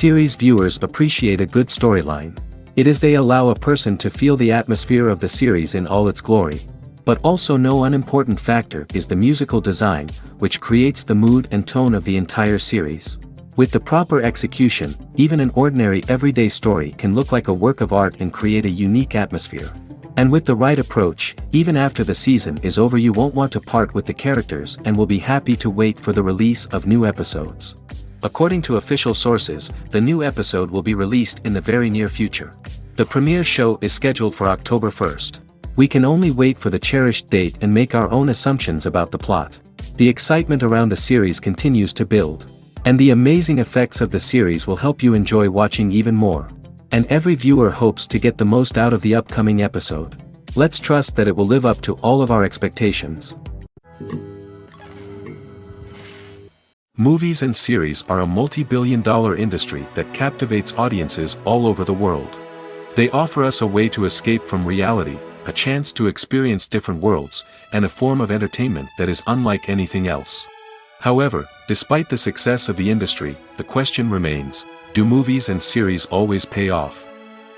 Series viewers appreciate a good storyline. It is they allow a person to feel the atmosphere of the series in all its glory. But also no unimportant factor is the musical design, which creates the mood and tone of the entire series. With the proper execution, even an ordinary everyday story can look like a work of art and create a unique atmosphere. And with the right approach, even after the season is over you won't want to part with the characters and will be happy to wait for the release of new episodes. According to official sources, the new episode will be released in the very near future. The premiere show is scheduled for October 1st. We can only wait for the cherished date and make our own assumptions about the plot. The excitement around the series continues to build. And the amazing effects of the series will help you enjoy watching even more. And every viewer hopes to get the most out of the upcoming episode. Let's trust that it will live up to all of our expectations. Movies and series are a multi-billion-dollar industry that captivates audiences all over the world. They offer us a way to escape from reality, a chance to experience different worlds, and a form of entertainment that is unlike anything else. However, despite the success of the industry, the question remains, do movies and series always pay off?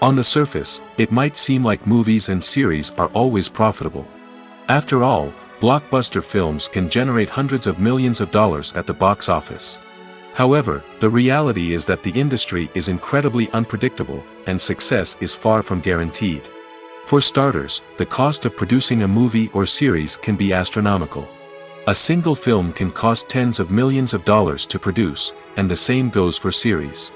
On the surface, it might seem like movies and series are always profitable. After all, blockbuster films can generate hundreds of millions of dollars at the box office. However, the reality is that the industry is incredibly unpredictable, and success is far from guaranteed. For starters, the cost of producing a movie or series can be astronomical. A single film can cost tens of millions of dollars to produce, and the same goes for series.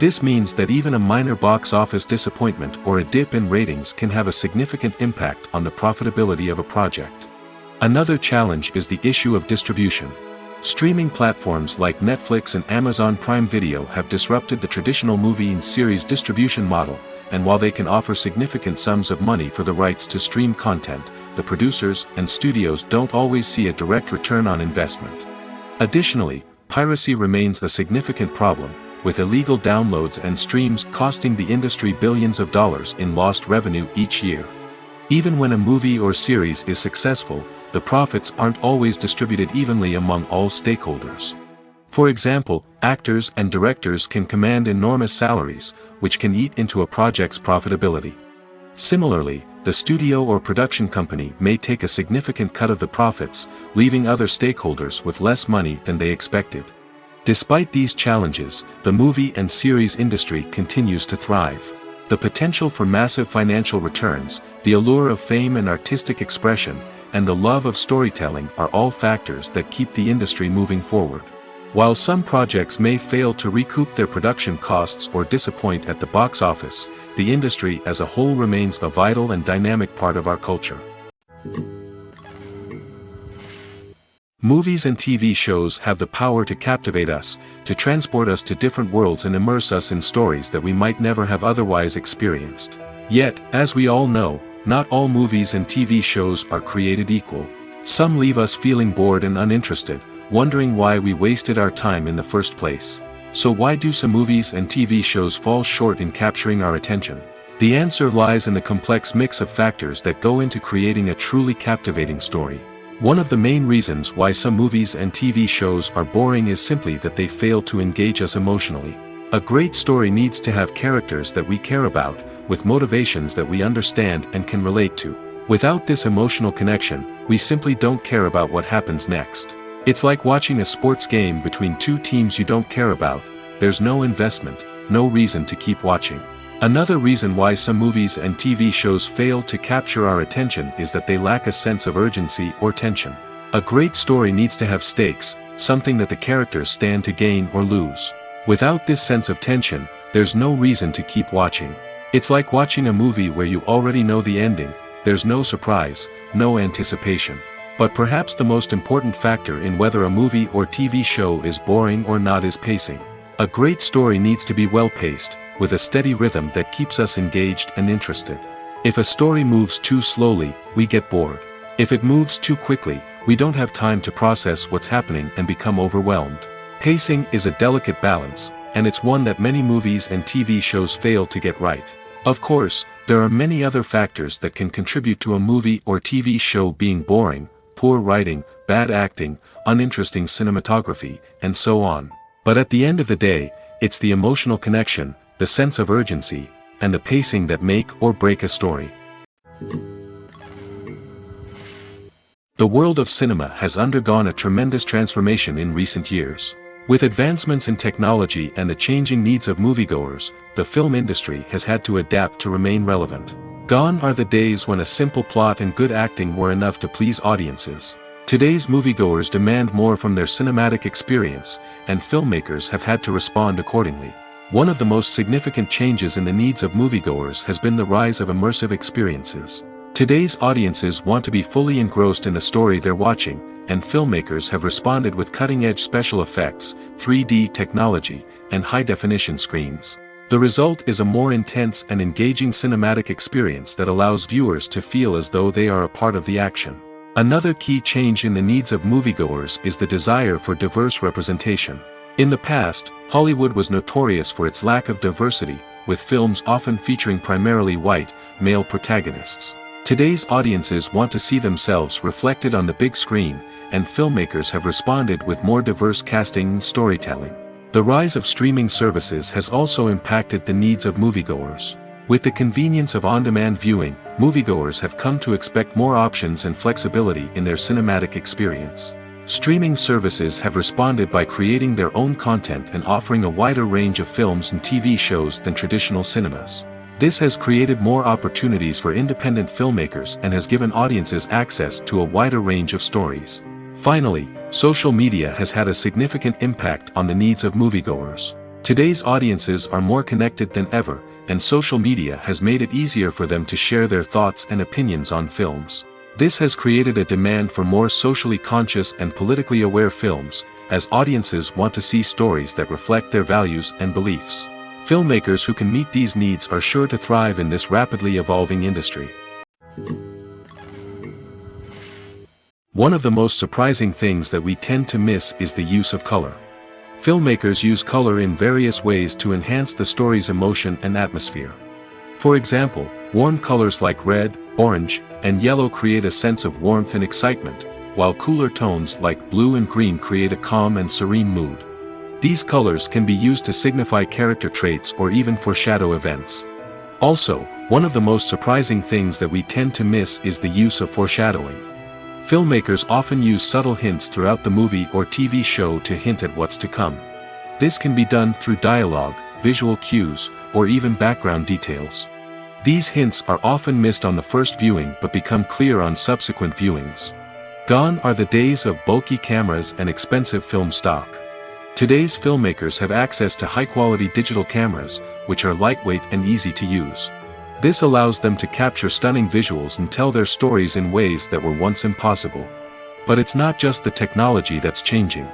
This means that even a minor box office disappointment or a dip in ratings can have a significant impact on the profitability of a project. Another challenge is the issue of distribution. Streaming platforms like Netflix and Amazon Prime Video have disrupted the traditional movie and series distribution model, and while they can offer significant sums of money for the rights to stream content, the producers and studios don't always see a direct return on investment. Additionally, piracy remains a significant problem, with illegal downloads and streams costing the industry billions of dollars in lost revenue each year. Even when a movie or series is successful, the profits aren't always distributed evenly among all stakeholders. For example, actors and directors can command enormous salaries, which can eat into a project's profitability. Similarly, the studio or production company may take a significant cut of the profits, leaving other stakeholders with less money than they expected. Despite these challenges, the movie and series industry continues to thrive. The potential for massive financial returns, the allure of fame and artistic expression, and the love of storytelling are all factors that keep the industry moving forward. While some projects may fail to recoup their production costs or disappoint at the box office, the industry as a whole remains a vital and dynamic part of our culture. Movies and TV shows have the power to captivate us, to transport us to different worlds and immerse us in stories that we might never have otherwise experienced. Yet, as we all know, not all movies and TV shows are created equal. Some leave us feeling bored and uninterested, wondering why we wasted our time in the first place. So why do some movies and TV shows fall short in capturing our attention? The answer lies in the complex mix of factors that go into creating a truly captivating story. One of the main reasons why some movies and TV shows are boring is simply that they fail to engage us emotionally. A great story needs to have characters that we care about, with motivations that we understand and can relate to. Without this emotional connection, we simply don't care about what happens next. It's like watching a sports game between two teams you don't care about. There's no investment, no reason to keep watching. Another reason why some movies and TV shows fail to capture our attention is that they lack a sense of urgency or tension. A great story needs to have stakes, something that the characters stand to gain or lose. Without this sense of tension, there's no reason to keep watching. It's like watching a movie where you already know the ending. There's no surprise, no anticipation. But perhaps the most important factor in whether a movie or TV show is boring or not is pacing. A great story needs to be well-paced, with a steady rhythm that keeps us engaged and interested. If a story moves too slowly, we get bored. If it moves too quickly, we don't have time to process what's happening and become overwhelmed. Pacing is a delicate balance, and it's one that many movies and TV shows fail to get right. Of course, there are many other factors that can contribute to a movie or TV show being boring: poor writing, bad acting, uninteresting cinematography, and so on. But at the end of the day, it's the emotional connection, the sense of urgency, and the pacing that make or break a story. The world of cinema has undergone a tremendous transformation in recent years. With advancements in technology and the changing needs of moviegoers, the film industry has had to adapt to remain relevant. Gone are the days when a simple plot and good acting were enough to please audiences. Today's moviegoers demand more from their cinematic experience, and filmmakers have had to respond accordingly. One of the most significant changes in the needs of moviegoers has been the rise of immersive experiences. Today's audiences want to be fully engrossed in the story they're watching, and filmmakers have responded with cutting-edge special effects, 3D technology, and high-definition screens. The result is a more intense and engaging cinematic experience that allows viewers to feel as though they are a part of the action. Another key change in the needs of moviegoers is the desire for diverse representation. In the past, Hollywood was notorious for its lack of diversity, with films often featuring primarily white, male protagonists. Today's audiences want to see themselves reflected on the big screen, and filmmakers have responded with more diverse casting and storytelling. The rise of streaming services has also impacted the needs of moviegoers. With the convenience of on-demand viewing, moviegoers have come to expect more options and flexibility in their cinematic experience. Streaming services have responded by creating their own content and offering a wider range of films and TV shows than traditional cinemas. This has created more opportunities for independent filmmakers and has given audiences access to a wider range of stories. Finally, social media has had a significant impact on the needs of moviegoers. Today's audiences are more connected than ever, and social media has made it easier for them to share their thoughts and opinions on films. This has created a demand for more socially conscious and politically aware films, as audiences want to see stories that reflect their values and beliefs. Filmmakers who can meet these needs are sure to thrive in this rapidly evolving industry. One of the most surprising things that we tend to miss is the use of color. Filmmakers use color in various ways to enhance the story's emotion and atmosphere. For example, warm colors like red, orange, and yellow create a sense of warmth and excitement, while cooler tones like blue and green create a calm and serene mood. These colors can be used to signify character traits or even foreshadow events. Also, one of the most surprising things that we tend to miss is the use of foreshadowing. Filmmakers often use subtle hints throughout the movie or TV show to hint at what's to come. This can be done through dialogue, visual cues, or even background details. These hints are often missed on the first viewing but become clear on subsequent viewings. Gone are the days of bulky cameras and expensive film stock. Today's filmmakers have access to high-quality digital cameras, which are lightweight and easy to use. This allows them to capture stunning visuals and tell their stories in ways that were once impossible. But it's not just the technology that's changing.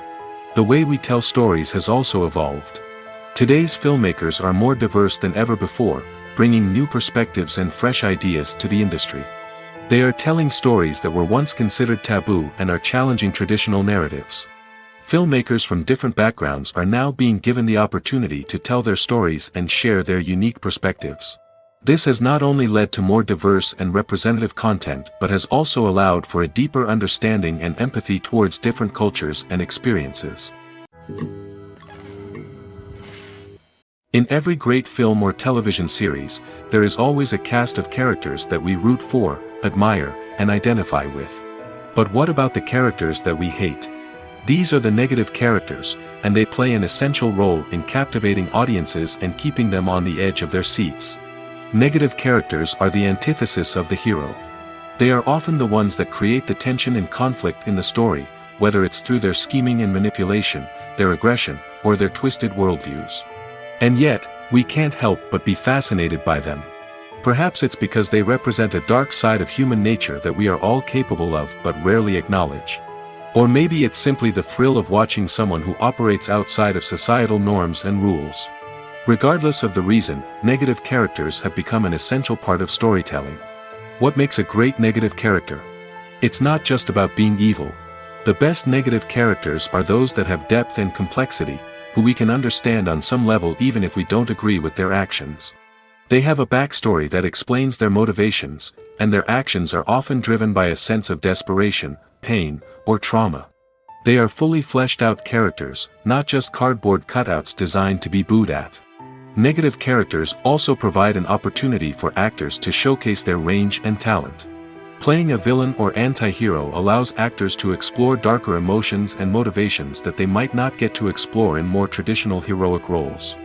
The way we tell stories has also evolved. Today's filmmakers are more diverse than ever before, bringing new perspectives and fresh ideas to the industry. They are telling stories that were once considered taboo and are challenging traditional narratives. Filmmakers from different backgrounds are now being given the opportunity to tell their stories and share their unique perspectives. This has not only led to more diverse and representative content but has also allowed for a deeper understanding and empathy towards different cultures and experiences. In every great film or television series, there is always a cast of characters that we root for, admire, and identify with. But what about the characters that we hate? These are the negative characters, and they play an essential role in captivating audiences and keeping them on the edge of their seats. Negative characters are the antithesis of the hero. They are often the ones that create the tension and conflict in the story, whether it's through their scheming and manipulation, their aggression, or their twisted worldviews. And yet, we can't help but be fascinated by them. Perhaps it's because they represent a dark side of human nature that we are all capable of but rarely acknowledge. Or maybe it's simply the thrill of watching someone who operates outside of societal norms and rules. Regardless of the reason, negative characters have become an essential part of storytelling. What makes a great negative character? It's not just about being evil. The best negative characters are those that have depth and complexity, who we can understand on some level even if we don't agree with their actions. They have a backstory that explains their motivations, and their actions are often driven by a sense of desperation, pain, or trauma. They are fully fleshed out characters, not just cardboard cutouts designed to be booed at. Negative characters also provide an opportunity for actors to showcase their range and talent. Playing a villain or anti-hero allows actors to explore darker emotions and motivations that they might not get to explore in more traditional heroic roles.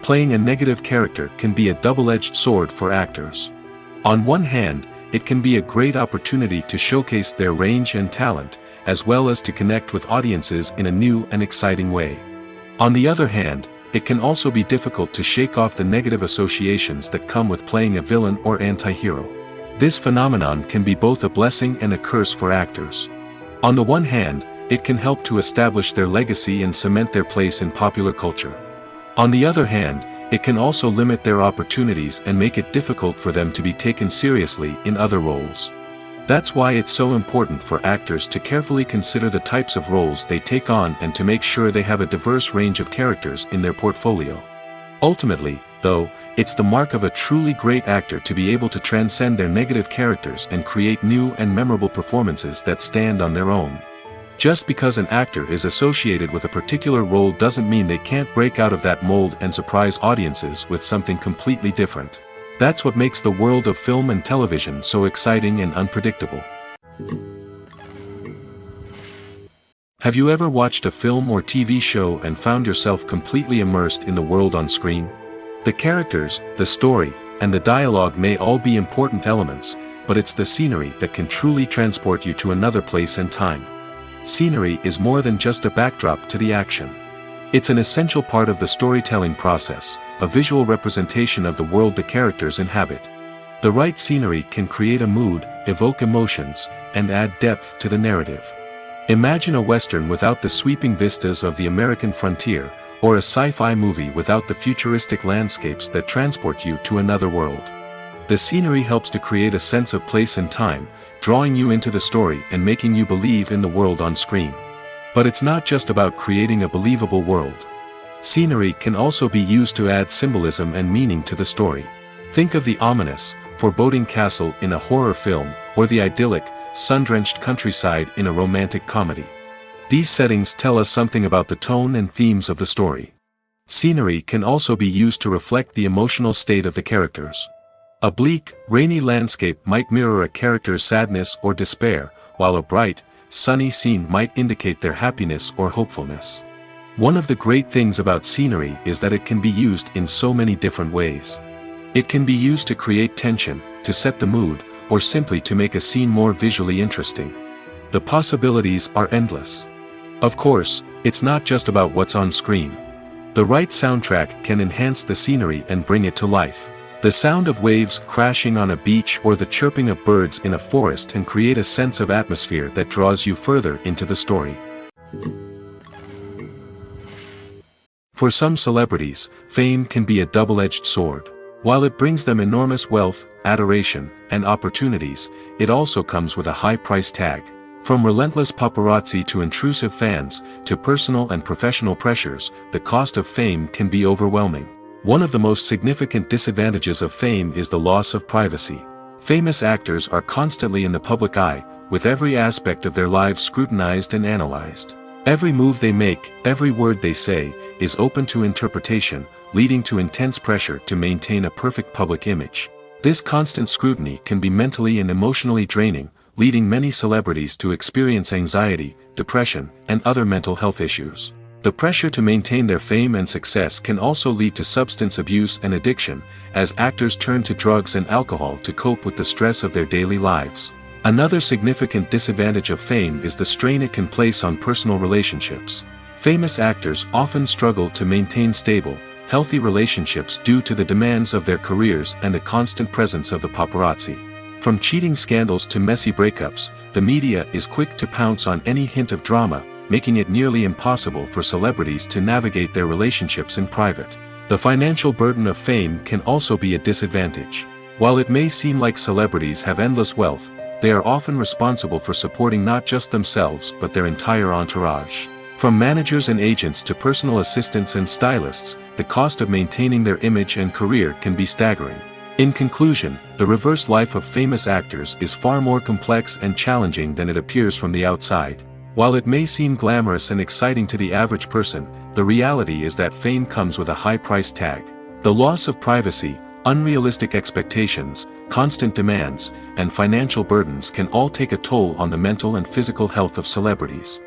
Playing a negative character can be a double-edged sword for actors. On one hand, it can be a great opportunity to showcase their range and talent, as well as to connect with audiences in a new and exciting way. On the other hand, it can also be difficult to shake off the negative associations that come with playing a villain or anti-hero. This phenomenon can be both a blessing and a curse for actors. On the one hand, it can help to establish their legacy and cement their place in popular culture. On the other hand, it can also limit their opportunities and make it difficult for them to be taken seriously in other roles. That's why it's so important for actors to carefully consider the types of roles they take on and to make sure they have a diverse range of characters in their portfolio. Ultimately, though, it's the mark of a truly great actor to be able to transcend their negative characters and create new and memorable performances that stand on their own. Just because an actor is associated with a particular role doesn't mean they can't break out of that mold and surprise audiences with something completely different. That's what makes the world of film and television so exciting and unpredictable. Have you ever watched a film or TV show and found yourself completely immersed in the world on screen? The characters, the story, and the dialogue may all be important elements, but it's the scenery that can truly transport you to another place and time. Scenery is more than just a backdrop to the action. It's an essential part of the storytelling process, a visual representation of the world the characters inhabit. The right scenery can create a mood, evoke emotions, and add depth to the narrative. Imagine a Western without the sweeping vistas of the American frontier, or a sci-fi movie without the futuristic landscapes that transport you to another world. The scenery helps to create a sense of place and time, drawing you into the story and making you believe in the world on screen. But it's not just about creating a believable world. Scenery can also be used to add symbolism and meaning to the story. Think of the ominous, foreboding castle in a horror film, or the idyllic, sun-drenched countryside in a romantic comedy. These settings tell us something about the tone and themes of the story. Scenery can also be used to reflect the emotional state of the characters. A bleak, rainy landscape might mirror a character's sadness or despair, while a bright, sunny scene might indicate their happiness or hopefulness. One of the great things about scenery is that it can be used in so many different ways. It can be used to create tension, to set the mood, or simply to make a scene more visually interesting. The possibilities are endless. Of course, it's not just about what's on screen. The right soundtrack can enhance the scenery and bring it to life. The sound of waves crashing on a beach or the chirping of birds in a forest can create a sense of atmosphere that draws you further into the story. For some celebrities, fame can be a double-edged sword. While it brings them enormous wealth, adoration, and opportunities, it also comes with a high price tag. From relentless paparazzi to intrusive fans, to personal and professional pressures, the cost of fame can be overwhelming. One of the most significant disadvantages of fame is the loss of privacy. Famous actors are constantly in the public eye, with every aspect of their lives scrutinized and analyzed. Every move they make, every word they say, is open to interpretation, leading to intense pressure to maintain a perfect public image. This constant scrutiny can be mentally and emotionally draining, leading many celebrities to experience anxiety, depression, and other mental health issues. The pressure to maintain their fame and success can also lead to substance abuse and addiction, as actors turn to drugs and alcohol to cope with the stress of their daily lives. Another significant disadvantage of fame is the strain it can place on personal relationships. Famous actors often struggle to maintain stable, healthy relationships due to the demands of their careers and the constant presence of the paparazzi. From cheating scandals to messy breakups, the media is quick to pounce on any hint of drama, making it nearly impossible for celebrities to navigate their relationships in private. The financial burden of fame can also be a disadvantage. While it may seem like celebrities have endless wealth, they are often responsible for supporting not just themselves but their entire entourage. From managers and agents to personal assistants and stylists, the cost of maintaining their image and career can be staggering. In conclusion, the reverse life of famous actors is far more complex and challenging than it appears from the outside. While it may seem glamorous and exciting to the average person, the reality is that fame comes with a high price tag. The loss of privacy, unrealistic expectations, constant demands, and financial burdens can all take a toll on the mental and physical health of celebrities.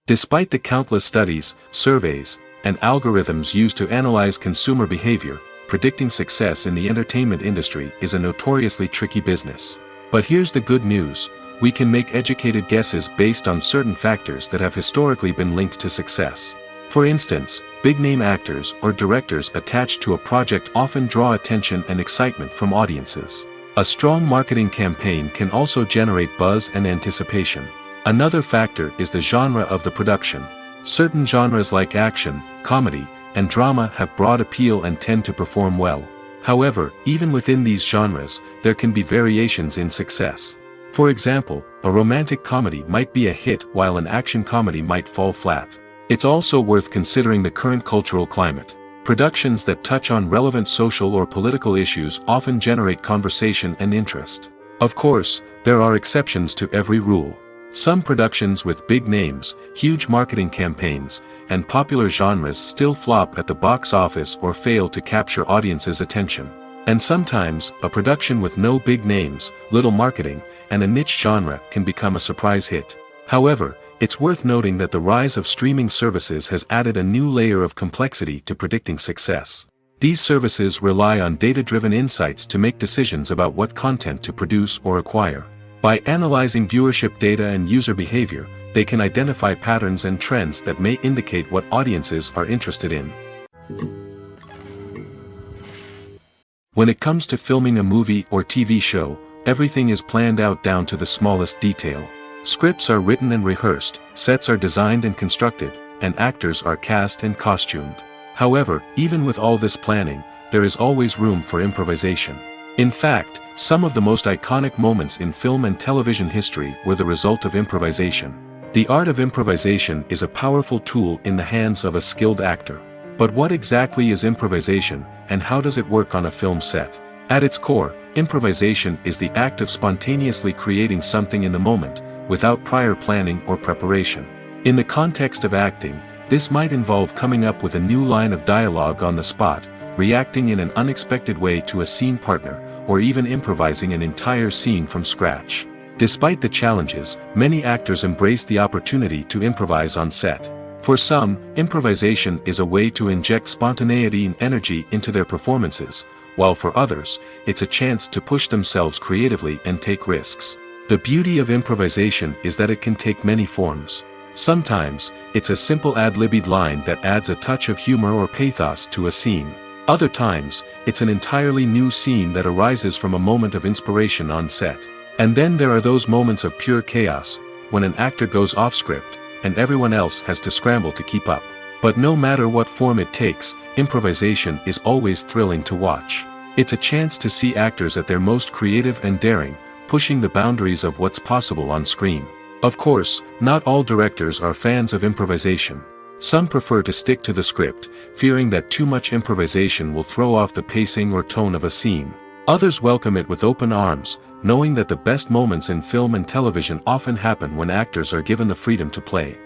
Despite the countless studies, surveys, and algorithms used to analyze consumer behavior, predicting success in the entertainment industry is a notoriously tricky business. But here's the good news: we can make educated guesses based on certain factors that have historically been linked to success. For instance, big-name actors or directors attached to a project often draw attention and excitement from audiences. A strong marketing campaign can also generate buzz and anticipation. Another factor is the genre of the production. Certain genres like action, comedy, and drama have broad appeal and tend to perform well. However, even within these genres, there can be variations in success. For example, a romantic comedy might be a hit while an action comedy might fall flat. It's also worth considering the current cultural climate. Productions that touch on relevant social or political issues often generate conversation and interest. Of course, there are exceptions to every rule. Some productions with big names, huge marketing campaigns, and popular genres still flop at the box office or fail to capture audiences' attention. And sometimes, a production with no big names, little marketing, and a niche genre can become a surprise hit. However, it's worth noting that the rise of streaming services has added a new layer of complexity to predicting success. These services rely on data-driven insights to make decisions about what content to produce or acquire. By analyzing viewership data and user behavior, they can identify patterns and trends that may indicate what audiences are interested in. When it comes to filming a movie or TV show, everything is planned out down to the smallest detail. Scripts are written and rehearsed, sets are designed and constructed, and actors are cast and costumed. However, even with all this planning, there is always room for improvisation. In fact, some of the most iconic moments in film and television history were the result of improvisation. The art of improvisation is a powerful tool in the hands of a skilled actor. But what exactly is improvisation, and how does it work on a film set? At its core, improvisation is the act of spontaneously creating something in the moment, without prior planning or preparation. In the context of acting, this might involve coming up with a new line of dialogue on the spot, reacting in an unexpected way to a scene partner, or even improvising an entire scene from scratch. Despite the challenges, many actors embrace the opportunity to improvise on set. For some, improvisation is a way to inject spontaneity and energy into their performances, while for others, it's a chance to push themselves creatively and take risks. The beauty of improvisation is that it can take many forms. Sometimes, it's a simple ad-libbed line that adds a touch of humor or pathos to a scene. Other times, it's an entirely new scene that arises from a moment of inspiration on set. And then there are those moments of pure chaos, when an actor goes off script, and everyone else has to scramble to keep up. But no matter what form it takes, improvisation is always thrilling to watch. It's a chance to see actors at their most creative and daring, pushing the boundaries of what's possible on screen. Of course, not all directors are fans of improvisation. Some prefer to stick to the script, fearing that too much improvisation will throw off the pacing or tone of a scene. Others welcome it with open arms, knowing that the best moments in film and television often happen when actors are given the freedom to play.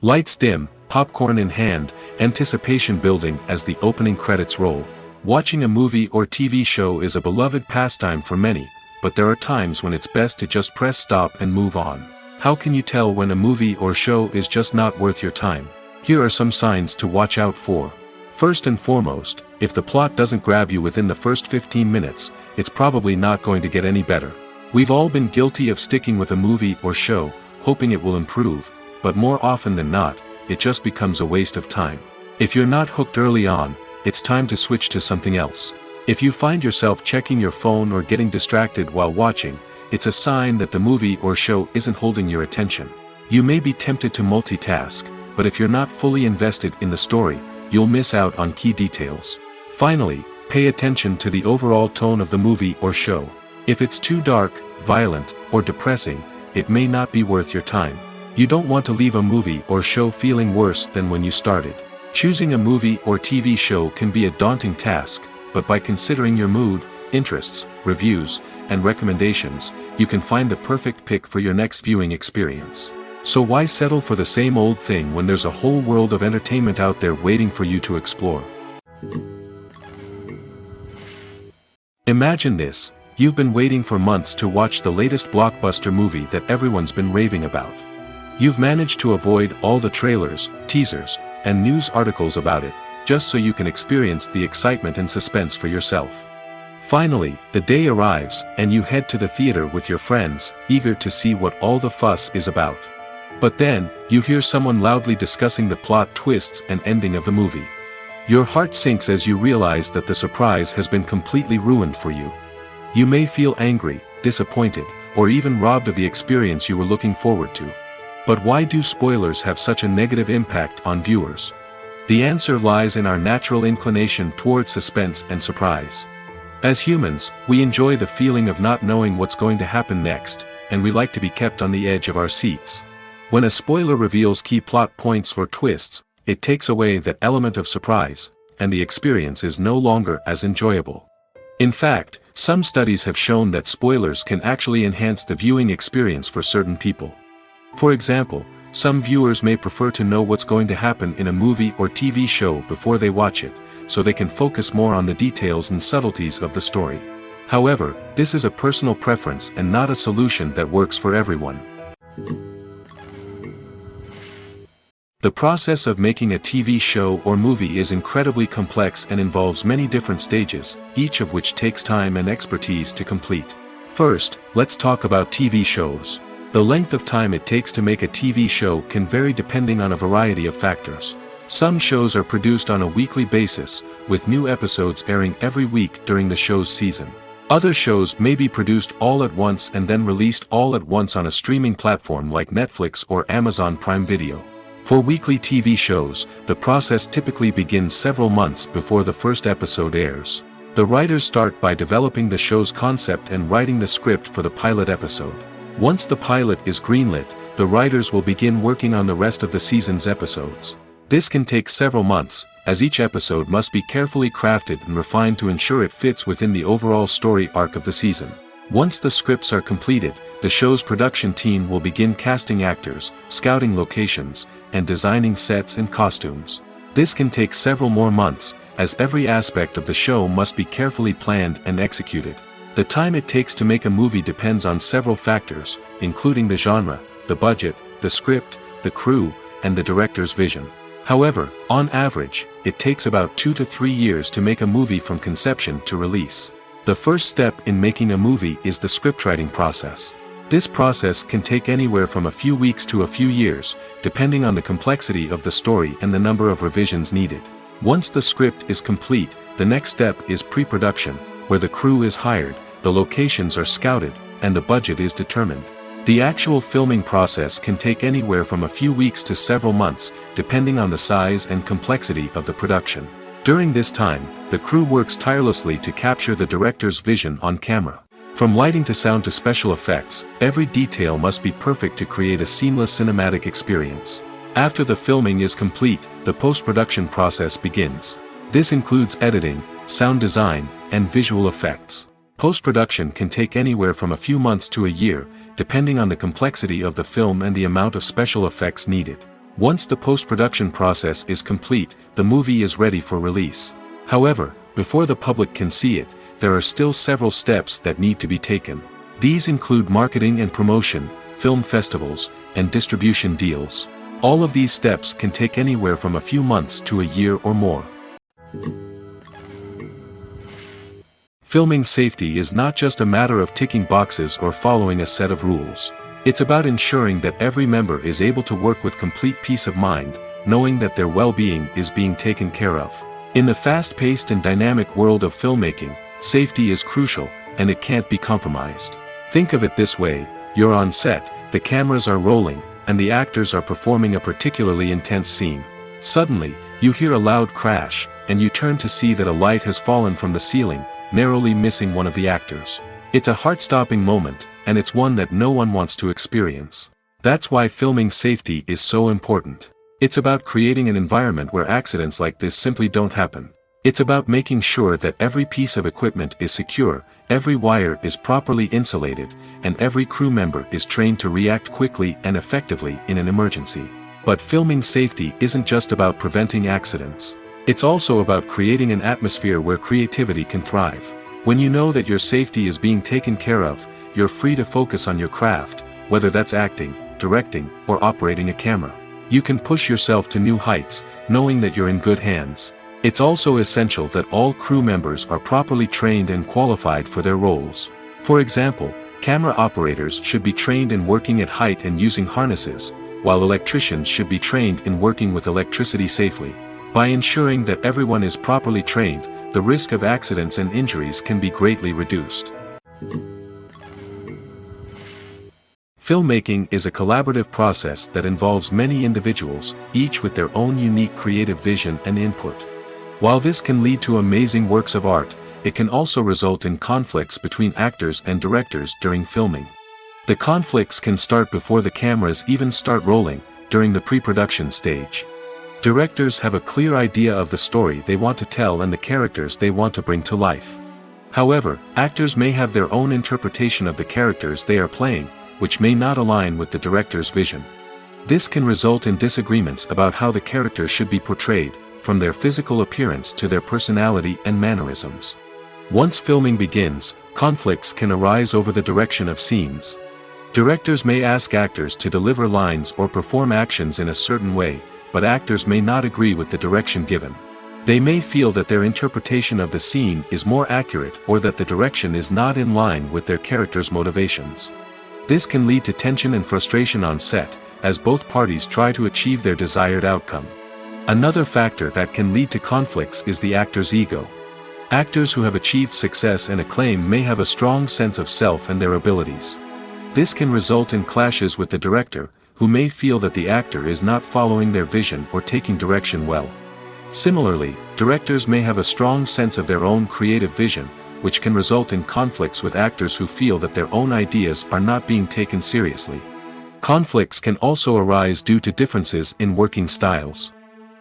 Lights dim, popcorn in hand, anticipation building as the opening credits roll. Watching a movie or TV show is a beloved pastime for many, but there are times when it's best to just press stop and move on. How can you tell when a movie or show is just not worth your time? Here are some signs to watch out for. First and foremost, if the plot doesn't grab you within the first 15 minutes, it's probably not going to get any better. We've all been guilty of sticking with a movie or show, hoping it will improve, but more often than not, it just becomes a waste of time. If you're not hooked early on, it's time to switch to something else. If you find yourself checking your phone or getting distracted while watching, it's a sign that the movie or show isn't holding your attention. You may be tempted to multitask, but if you're not fully invested in the story, you'll miss out on key details. Finally, pay attention to the overall tone of the movie or show. If it's too dark, violent, or depressing, it may not be worth your time. You don't want to leave a movie or show feeling worse than when you started. Choosing a movie or TV show can be a daunting task, but by considering your mood, interests, reviews, and recommendations, you can find the perfect pick for your next viewing experience. So why settle for the same old thing when there's a whole world of entertainment out there waiting for you to explore? Imagine this: you've been waiting for months to watch the latest blockbuster movie that everyone's been raving about. You've managed to avoid all the trailers, teasers, and news articles about it, just so you can experience the excitement and suspense for yourself. Finally, the day arrives, and you head to the theater with your friends, eager to see what all the fuss is about. But then, you hear someone loudly discussing the plot twists and ending of the movie. Your heart sinks as you realize that the surprise has been completely ruined for you. You may feel angry, disappointed, or even robbed of the experience you were looking forward to. But why do spoilers have such a negative impact on viewers? The answer lies in our natural inclination towards suspense and surprise. As humans, we enjoy the feeling of not knowing what's going to happen next, and we like to be kept on the edge of our seats. When a spoiler reveals key plot points or twists, it takes away that element of surprise, and the experience is no longer as enjoyable. In fact, some studies have shown that spoilers can actually enhance the viewing experience for certain people. For example, some viewers may prefer to know what's going to happen in a movie or TV show before they watch it, so they can focus more on the details and subtleties of the story. However, this is a personal preference and not a solution that works for everyone. The process of making a TV show or movie is incredibly complex and involves many different stages, each of which takes time and expertise to complete. First, let's talk about TV shows. The length of time it takes to make a TV show can vary depending on a variety of factors. Some shows are produced on a weekly basis, with new episodes airing every week during the show's season. Other shows may be produced all at once and then released all at once on a streaming platform like Netflix or Amazon Prime Video. For weekly TV shows, the process typically begins several months before the first episode airs. The writers start by developing the show's concept and writing the script for the pilot episode. Once the pilot is greenlit, the writers will begin working on the rest of the season's episodes. This can take several months, as each episode must be carefully crafted and refined to ensure it fits within the overall story arc of the season. Once the scripts are completed, the show's production team will begin casting actors, scouting locations, and designing sets and costumes. This can take several more months, as every aspect of the show must be carefully planned and executed. The time it takes to make a movie depends on several factors, including the genre, the budget, the script, the crew, and the director's vision. However, on average, it takes about 2 to 3 years to make a movie from conception to release. The first step in making a movie is the scriptwriting process. This process can take anywhere from a few weeks to a few years, depending on the complexity of the story and the number of revisions needed. Once the script is complete, the next step is pre-production, where the crew is hired, the locations are scouted, and the budget is determined. The actual filming process can take anywhere from a few weeks to several months, depending on the size and complexity of the production. During this time, the crew works tirelessly to capture the director's vision on camera. From lighting to sound to special effects, every detail must be perfect to create a seamless cinematic experience. After the filming is complete, the post-production process begins. This includes editing, sound design, and visual effects. Post-production can take anywhere from a few months to a year, depending on the complexity of the film and the amount of special effects needed. Once the post-production process is complete, the movie is ready for release. However, before the public can see it, there are still several steps that need to be taken. These include marketing and promotion, film festivals, and distribution deals. All of these steps can take anywhere from a few months to a year or more. Filming safety is not just a matter of ticking boxes or following a set of rules. It's about ensuring that every member is able to work with complete peace of mind, knowing that their well-being is being taken care of. In the fast-paced and dynamic world of filmmaking, safety is crucial, and it can't be compromised. Think of it this way: you're on set, the cameras are rolling, and the actors are performing a particularly intense scene. Suddenly, you hear a loud crash, and you turn to see that a light has fallen from the ceiling, narrowly missing one of the actors. It's a heart-stopping moment, and it's one that no one wants to experience. That's why filming safety is so important. It's about creating an environment where accidents like this simply don't happen. It's about making sure that every piece of equipment is secure, every wire is properly insulated, and every crew member is trained to react quickly and effectively in an emergency. But filming safety isn't just about preventing accidents. It's also about creating an atmosphere where creativity can thrive. When you know that your safety is being taken care of, you're free to focus on your craft, whether that's acting, directing, or operating a camera. You can push yourself to new heights, knowing that you're in good hands. It's also essential that all crew members are properly trained and qualified for their roles. For example, camera operators should be trained in working at height and using harnesses, while electricians should be trained in working with electricity safely. By ensuring that everyone is properly trained, the risk of accidents and injuries can be greatly reduced. Filmmaking is a collaborative process that involves many individuals, each with their own unique creative vision and input. While this can lead to amazing works of art, it can also result in conflicts between actors and directors during filming. The conflicts can start before the cameras even start rolling, during the pre-production stage. Directors have a clear idea of the story they want to tell and the characters they want to bring to life. However, actors may have their own interpretation of the characters they are playing, which may not align with the director's vision. This can result in disagreements about how the characters should be portrayed, from their physical appearance to their personality and mannerisms. Once filming begins, conflicts can arise over the direction of scenes. Directors may ask actors to deliver lines or perform actions in a certain way, but actors may not agree with the direction given. They may feel that their interpretation of the scene is more accurate or that the direction is not in line with their character's motivations. This can lead to tension and frustration on set, as both parties try to achieve their desired outcome. Another factor that can lead to conflicts is the actor's ego. Actors who have achieved success and acclaim may have a strong sense of self and their abilities. This can result in clashes with the director, who may feel that the actor is not following their vision or taking direction well. Similarly, directors may have a strong sense of their own creative vision, which can result in conflicts with actors who feel that their own ideas are not being taken seriously. Conflicts can also arise due to differences in working styles.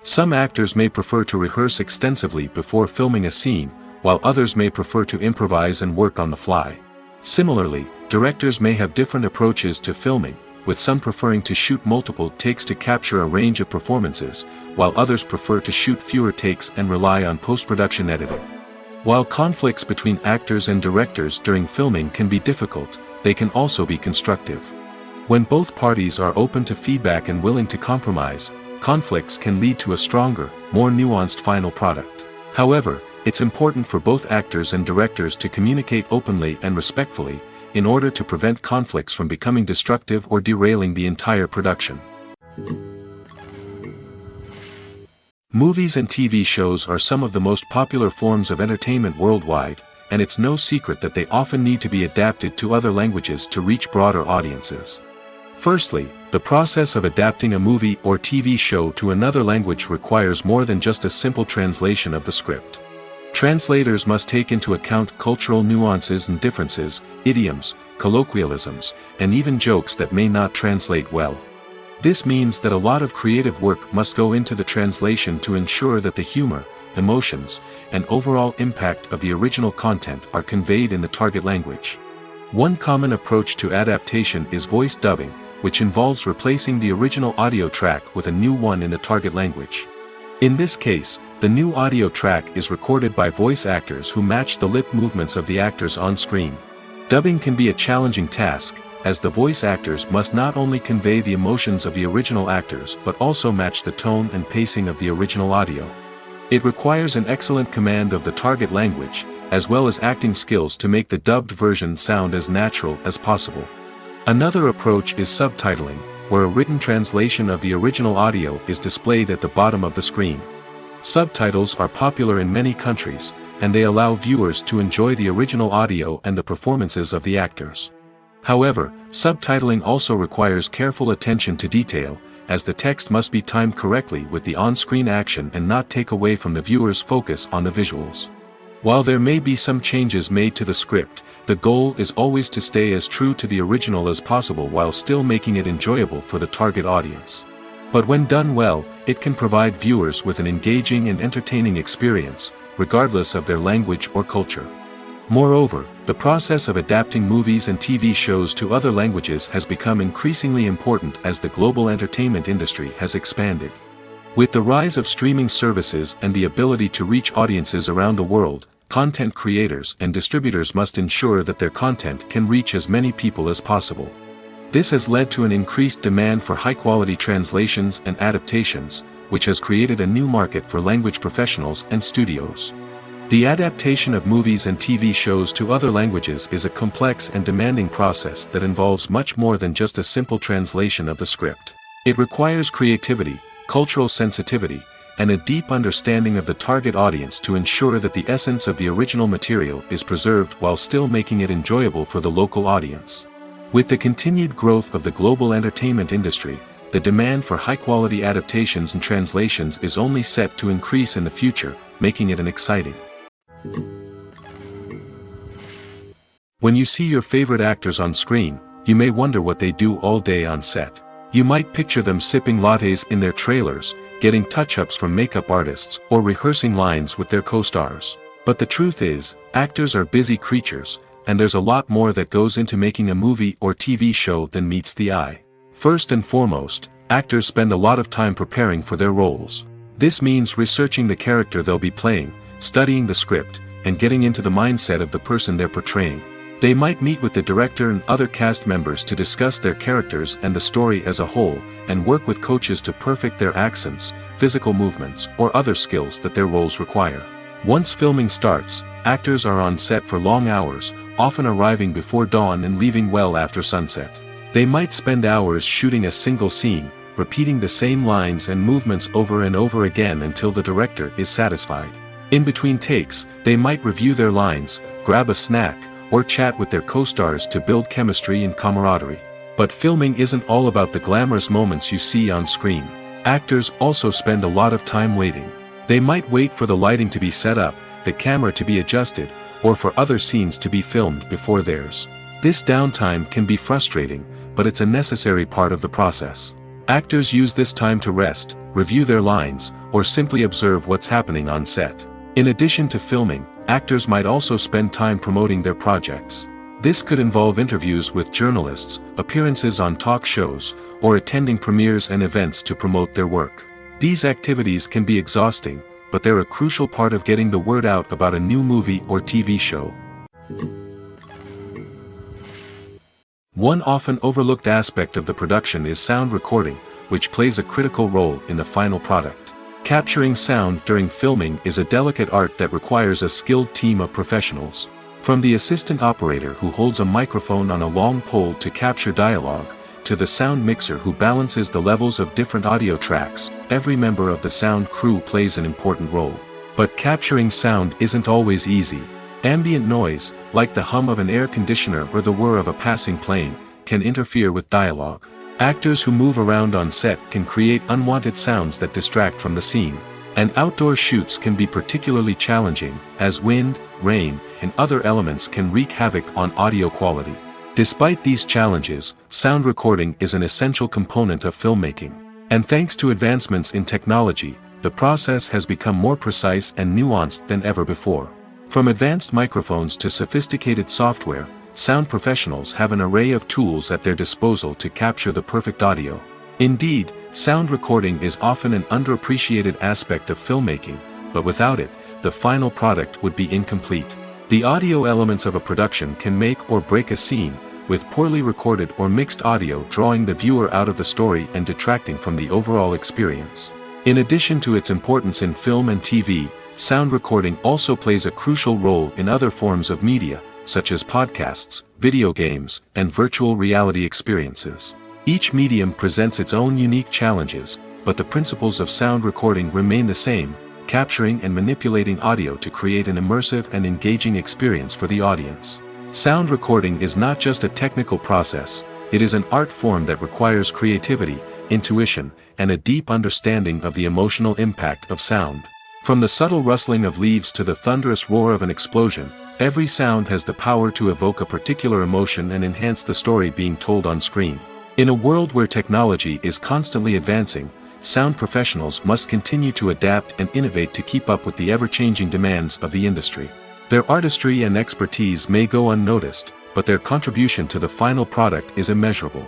Some actors may prefer to rehearse extensively before filming a scene, while others may prefer to improvise and work on the fly. Similarly, directors may have different approaches to filming, with some preferring to shoot multiple takes to capture a range of performances, while others prefer to shoot fewer takes and rely on post-production editing. While conflicts between actors and directors during filming can be difficult, they can also be constructive. When both parties are open to feedback and willing to compromise, conflicts can lead to a stronger, more nuanced final product. However, it's important for both actors and directors to communicate openly and respectfully, in order to prevent conflicts from becoming destructive or derailing the entire production. Movies and TV shows are some of the most popular forms of entertainment worldwide, and it's no secret that they often need to be adapted to other languages to reach broader audiences. Firstly, the process of adapting a movie or TV show to another language requires more than just a simple translation of the script. Translators must take into account cultural nuances and differences, idioms, colloquialisms, and even jokes that may not translate well. This means that a lot of creative work must go into the translation to ensure that the humor, emotions, and overall impact of the original content are conveyed in the target language. One common approach to adaptation is voice dubbing, which involves replacing the original audio track with a new one in the target language. In this case, the new audio track is recorded by voice actors who match the lip movements of the actors on screen. Dubbing can be a challenging task, as the voice actors must not only convey the emotions of the original actors but also match the tone and pacing of the original audio. It requires an excellent command of the target language, as well as acting skills to make the dubbed version sound as natural as possible. Another approach is subtitling, where a written translation of the original audio is displayed at the bottom of the screen. Subtitles are popular in many countries, and they allow viewers to enjoy the original audio and the performances of the actors. However, subtitling also requires careful attention to detail, as the text must be timed correctly with the on-screen action and not take away from the viewer's focus on the visuals. While there may be some changes made to the script, the goal is always to stay as true to the original as possible while still making it enjoyable for the target audience. But when done well, it can provide viewers with an engaging and entertaining experience, regardless of their language or culture. Moreover, the process of adapting movies and TV shows to other languages has become increasingly important as the global entertainment industry has expanded. With the rise of streaming services and the ability to reach audiences around the world, content creators and distributors must ensure that their content can reach as many people as possible. This has led to an increased demand for high-quality translations and adaptations, which has created a new market for language professionals and studios. The adaptation of movies and TV shows to other languages is a complex and demanding process that involves much more than just a simple translation of the script. It requires creativity, cultural sensitivity, and a deep understanding of the target audience to ensure that the essence of the original material is preserved while still making it enjoyable for the local audience. With the continued growth of the global entertainment industry, the demand for high-quality adaptations and translations is only set to increase in the future, making it an exciting. When you see your favorite actors on screen, you may wonder what they do all day on set. You might picture them sipping lattes in their trailers, getting touch-ups from makeup artists, or rehearsing lines with their co-stars. But the truth is, actors are busy creatures, and there's a lot more that goes into making a movie or TV show than meets the eye. First and foremost, actors spend a lot of time preparing for their roles. This means researching the character they'll be playing, studying the script, and getting into the mindset of the person they're portraying. They might meet with the director and other cast members to discuss their characters and the story as a whole, and work with coaches to perfect their accents, physical movements, or other skills that their roles require. Once filming starts, actors are on set for long hours, often arriving before dawn and leaving well after sunset. They might spend hours shooting a single scene, repeating the same lines and movements over and over again until the director is satisfied. In between takes, they might review their lines, grab a snack, or chat with their co-stars to build chemistry and camaraderie. But filming isn't all about the glamorous moments you see on screen. Actors also spend a lot of time waiting. They might wait for the lighting to be set up, the camera to be adjusted, or for other scenes to be filmed before theirs. This downtime can be frustrating, but it's a necessary part of the process. Actors use this time to rest, review their lines, or simply observe what's happening on set. In addition to filming, actors might also spend time promoting their projects. This could involve interviews with journalists, appearances on talk shows, or attending premieres and events to promote their work. These activities can be exhausting, but they're a crucial part of getting the word out about a new movie or TV show. One often overlooked aspect of the production is sound recording, which plays a critical role in the final product. Capturing sound during filming is a delicate art that requires a skilled team of professionals. From the assistant operator who holds a microphone on a long pole to capture dialogue, to the sound mixer who balances the levels of different audio tracks, every member of the sound crew plays an important role. But capturing sound isn't always easy. Ambient noise, like the hum of an air conditioner or the whir of a passing plane, can interfere with dialogue. Actors who move around on set can create unwanted sounds that distract from the scene. And outdoor shoots can be particularly challenging, as wind, rain, and other elements can wreak havoc on audio quality. Despite these challenges, sound recording is an essential component of filmmaking. And thanks to advancements in technology, the process has become more precise and nuanced than ever before. From advanced microphones to sophisticated software, sound professionals have an array of tools at their disposal to capture the perfect audio. Indeed, sound recording is often an underappreciated aspect of filmmaking, but without it, the final product would be incomplete. The audio elements of a production can make or break a scene, with poorly recorded or mixed audio drawing the viewer out of the story and detracting from the overall experience. In addition to its importance in film and TV, sound recording also plays a crucial role in other forms of media, such as podcasts, video games, and virtual reality experiences. Each medium presents its own unique challenges, but the principles of sound recording remain the same, capturing and manipulating audio to create an immersive and engaging experience for the audience. Sound recording is not just a technical process, it is an art form that requires creativity, intuition, and a deep understanding of the emotional impact of sound. From the subtle rustling of leaves to the thunderous roar of an explosion, every sound has the power to evoke a particular emotion and enhance the story being told on screen. In a world where technology is constantly advancing, sound professionals must continue to adapt and innovate to keep up with the ever-changing demands of the industry. Their artistry and expertise may go unnoticed, but their contribution to the final product is immeasurable.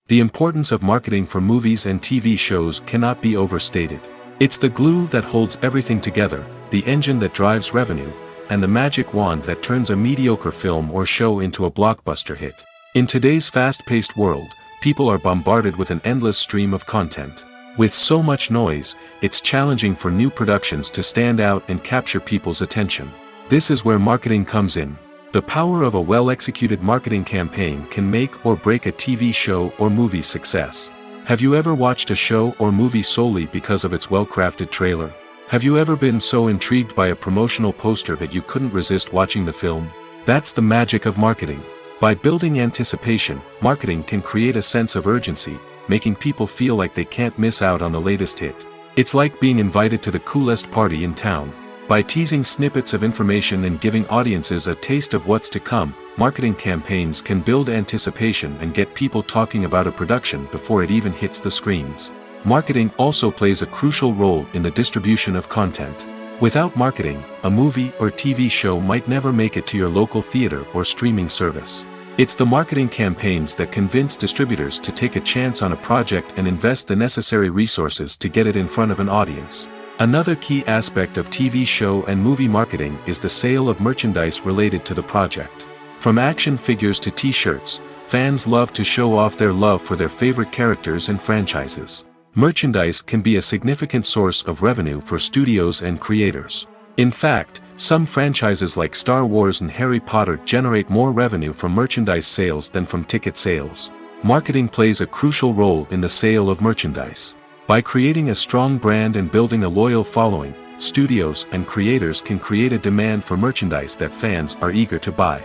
The importance of marketing for movies and TV shows cannot be overstated. It's the glue that holds everything together, the engine that drives revenue, and the magic wand that turns a mediocre film or show into a blockbuster hit. In today's fast-paced world, people are bombarded with an endless stream of content. With so much noise, it's challenging for new productions to stand out and capture people's attention. This is where marketing comes in. The power of a well-executed marketing campaign can make or break a TV show or movie's success. Have you ever watched a show or movie solely because of its well-crafted trailer? Have you ever been so intrigued by a promotional poster that you couldn't resist watching the film? That's the magic of marketing. By building anticipation, marketing can create a sense of urgency, making people feel like they can't miss out on the latest hit. It's like being invited to the coolest party in town. By teasing snippets of information and giving audiences a taste of what's to come, marketing campaigns can build anticipation and get people talking about a production before it even hits the screens. Marketing also plays a crucial role in the distribution of content. Without marketing, a movie or TV show might never make it to your local theater or streaming service. It's the marketing campaigns that convince distributors to take a chance on a project and invest the necessary resources to get it in front of an audience. Another key aspect of TV show and movie marketing is the sale of merchandise related to the project. From action figures to t-shirts, fans love to show off their love for their favorite characters and franchises. Merchandise can be a significant source of revenue for studios and creators. In fact, some franchises like Star Wars and Harry Potter generate more revenue from merchandise sales than from ticket sales. Marketing plays a crucial role in the sale of merchandise. By creating a strong brand and building a loyal following, studios and creators can create a demand for merchandise that fans are eager to buy.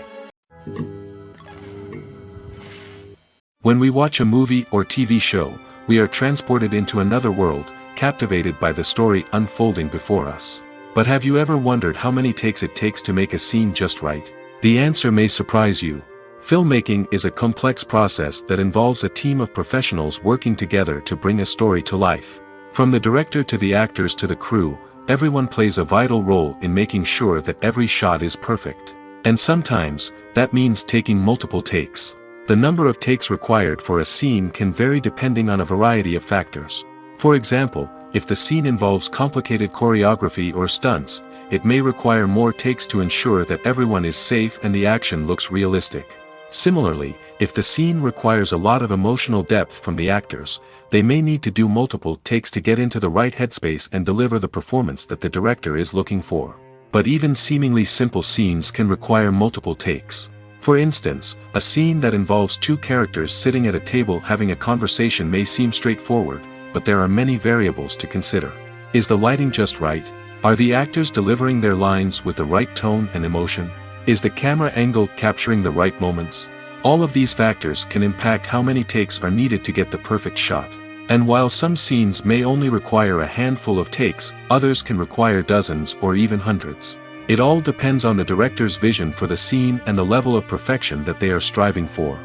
When we watch a movie or TV show, we are transported into another world, captivated by the story unfolding before us. But have you ever wondered how many takes it takes to make a scene just right? The answer may surprise you. Filmmaking is a complex process that involves a team of professionals working together to bring a story to life. From the director to the actors to the crew, everyone plays a vital role in making sure that every shot is perfect. And sometimes, that means taking multiple takes. The number of takes required for a scene can vary depending on a variety of factors. For example, if the scene involves complicated choreography or stunts, it may require more takes to ensure that everyone is safe and the action looks realistic. Similarly, if the scene requires a lot of emotional depth from the actors, they may need to do multiple takes to get into the right headspace and deliver the performance that the director is looking for. But even seemingly simple scenes can require multiple takes. For instance, a scene that involves two characters sitting at a table having a conversation may seem straightforward, but there are many variables to consider. Is the lighting just right? Are the actors delivering their lines with the right tone and emotion? Is the camera angle capturing the right moments? All of these factors can impact how many takes are needed to get the perfect shot. And while some scenes may only require a handful of takes, others can require dozens or even hundreds. It all depends on the director's vision for the scene and the level of perfection that they are striving for.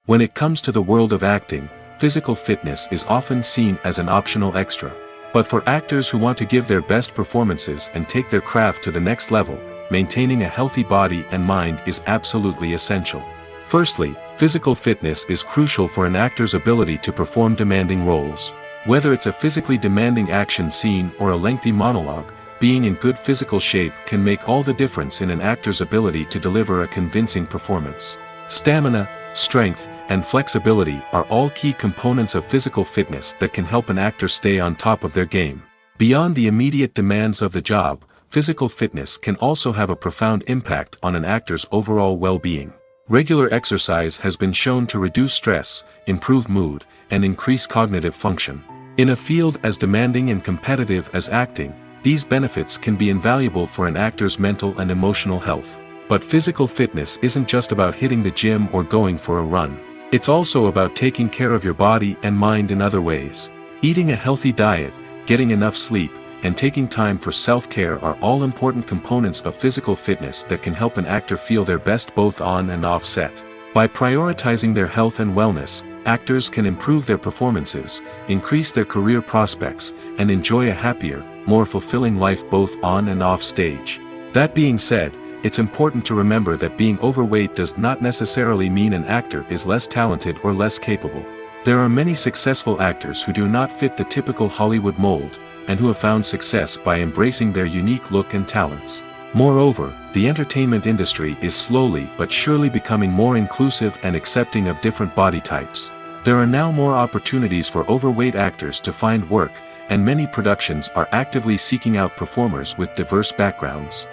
When it comes to the world of acting, physical fitness is often seen as an optional extra. But for actors who want to give their best performances and take their craft to the next level, maintaining a healthy body and mind is absolutely essential. Firstly, physical fitness is crucial for an actor's ability to perform demanding roles. Whether it's a physically demanding action scene or a lengthy monologue, being in good physical shape can make all the difference in an actor's ability to deliver a convincing performance. Stamina, strength, and flexibility are all key components of physical fitness that can help an actor stay on top of their game. Beyond the immediate demands of the job, physical fitness can also have a profound impact on an actor's overall well-being. Regular exercise has been shown to reduce stress, improve mood, and increase cognitive function. In a field as demanding and competitive as acting, these benefits can be invaluable for an actor's mental and emotional health. But physical fitness isn't just about hitting the gym or going for a run. It's also about taking care of your body and mind in other ways. Eating a healthy diet, getting enough sleep, and taking time for self-care are all important components of physical fitness that can help an actor feel their best both on and off set. By prioritizing their health and wellness, actors can improve their performances, increase their career prospects, and enjoy a happier, more fulfilling life both on and off stage. That being said, it's important to remember that being overweight does not necessarily mean an actor is less talented or less capable. There are many successful actors who do not fit the typical Hollywood mold, and who have found success by embracing their unique look and talents. Moreover, the entertainment industry is slowly but surely becoming more inclusive and accepting of different body types. There are now more opportunities for overweight actors to find work, and many productions are actively seeking out performers with diverse backgrounds.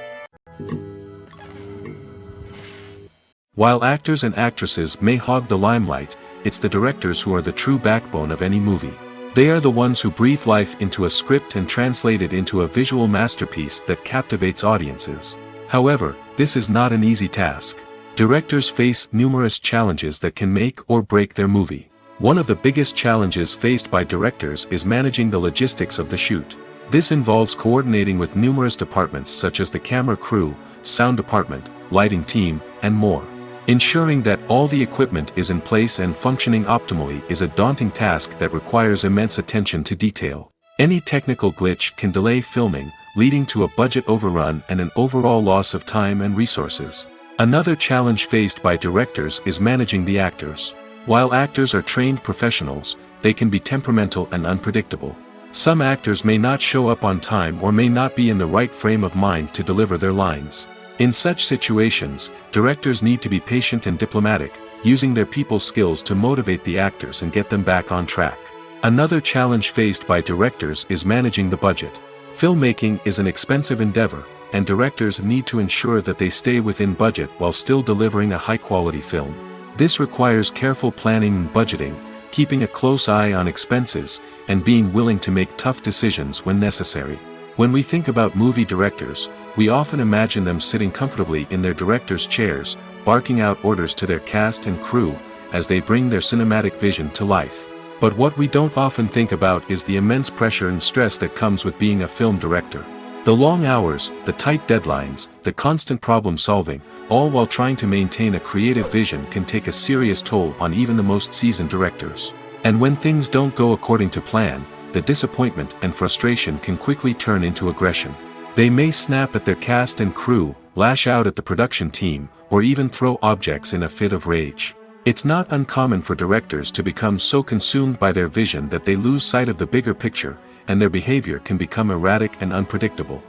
While actors and actresses may hog the limelight, it's the directors who are the true backbone of any movie. They are the ones who breathe life into a script and translate it into a visual masterpiece that captivates audiences. However, this is not an easy task. Directors face numerous challenges that can make or break their movie. One of the biggest challenges faced by directors is managing the logistics of the shoot. This involves coordinating with numerous departments such as the camera crew, sound department, lighting team, and more. Ensuring that all the equipment is in place and functioning optimally is a daunting task that requires immense attention to detail. Any technical glitch can delay filming, leading to a budget overrun and an overall loss of time and resources. Another challenge faced by directors is managing the actors. While actors are trained professionals, they can be temperamental and unpredictable. Some actors may not show up on time or may not be in the right frame of mind to deliver their lines. In such situations, directors need to be patient and diplomatic, using their people skills to motivate the actors and get them back on track. Another challenge faced by directors is managing the budget. Filmmaking is an expensive endeavor, and directors need to ensure that they stay within budget while still delivering a high-quality film. This requires careful planning and budgeting, keeping a close eye on expenses, and being willing to make tough decisions when necessary. When we think about movie directors, we often imagine them sitting comfortably in their director's chairs, barking out orders to their cast and crew, as they bring their cinematic vision to life. But what we don't often think about is the immense pressure and stress that comes with being a film director. The long hours, the tight deadlines, the constant problem solving, all while trying to maintain a creative vision can take a serious toll on even the most seasoned directors. And when things don't go according to plan, the disappointment and frustration can quickly turn into aggression. They may snap at their cast and crew, lash out at the production team, or even throw objects in a fit of rage. It's not uncommon for directors to become so consumed by their vision that they lose sight of the bigger picture, and their behavior can become erratic and unpredictable.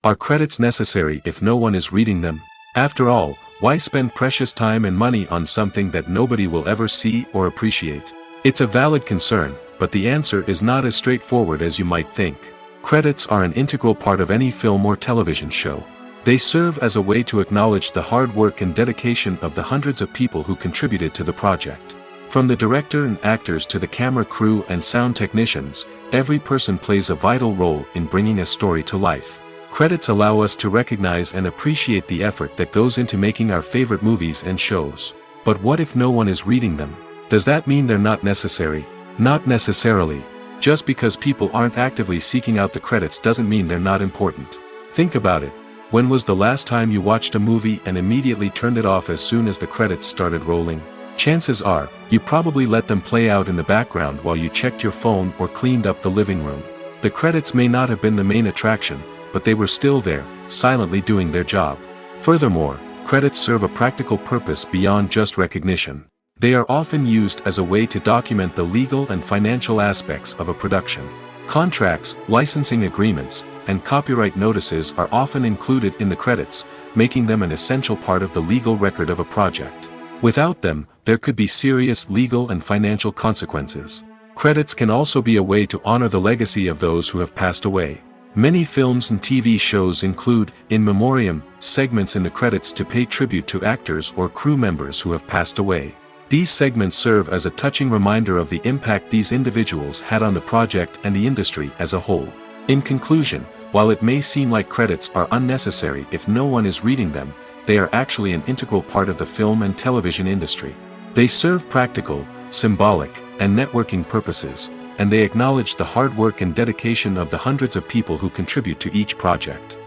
Are credits necessary if no one is reading them? After all, why spend precious time and money on something that nobody will ever see or appreciate? It's a valid concern, but the answer is not as straightforward as you might think. Credits are an integral part of any film or television show. They serve as a way to acknowledge the hard work and dedication of the hundreds of people who contributed to the project. From the director and actors to the camera crew and sound technicians, every person plays a vital role in bringing a story to life. Credits allow us to recognize and appreciate the effort that goes into making our favorite movies and shows. But what if no one is reading them? Does that mean they're not necessary? Not necessarily. Just because people aren't actively seeking out the credits doesn't mean they're not important. Think about it. When was the last time you watched a movie and immediately turned it off as soon as the credits started rolling? Chances are, you probably let them play out in the background while you checked your phone or cleaned up the living room. The credits may not have been the main attraction, but they were still there, silently doing their job. Furthermore, credits serve a practical purpose beyond just recognition. They are often used as a way to document the legal and financial aspects of a production. Contracts, licensing agreements, and copyright notices are often included in the credits, making them an essential part of the legal record of a project. Without them, there could be serious legal and financial consequences. Credits can also be a way to honor the legacy of those who have passed away. Many films and TV shows include, in memoriam, segments in the credits to pay tribute to actors or crew members who have passed away. These segments serve as a touching reminder of the impact these individuals had on the project and the industry as a whole. In conclusion, while it may seem like credits are unnecessary if no one is reading them, they are actually an integral part of the film and television industry. They serve practical, symbolic, and networking purposes, and they acknowledge the hard work and dedication of the hundreds of people who contribute to each project.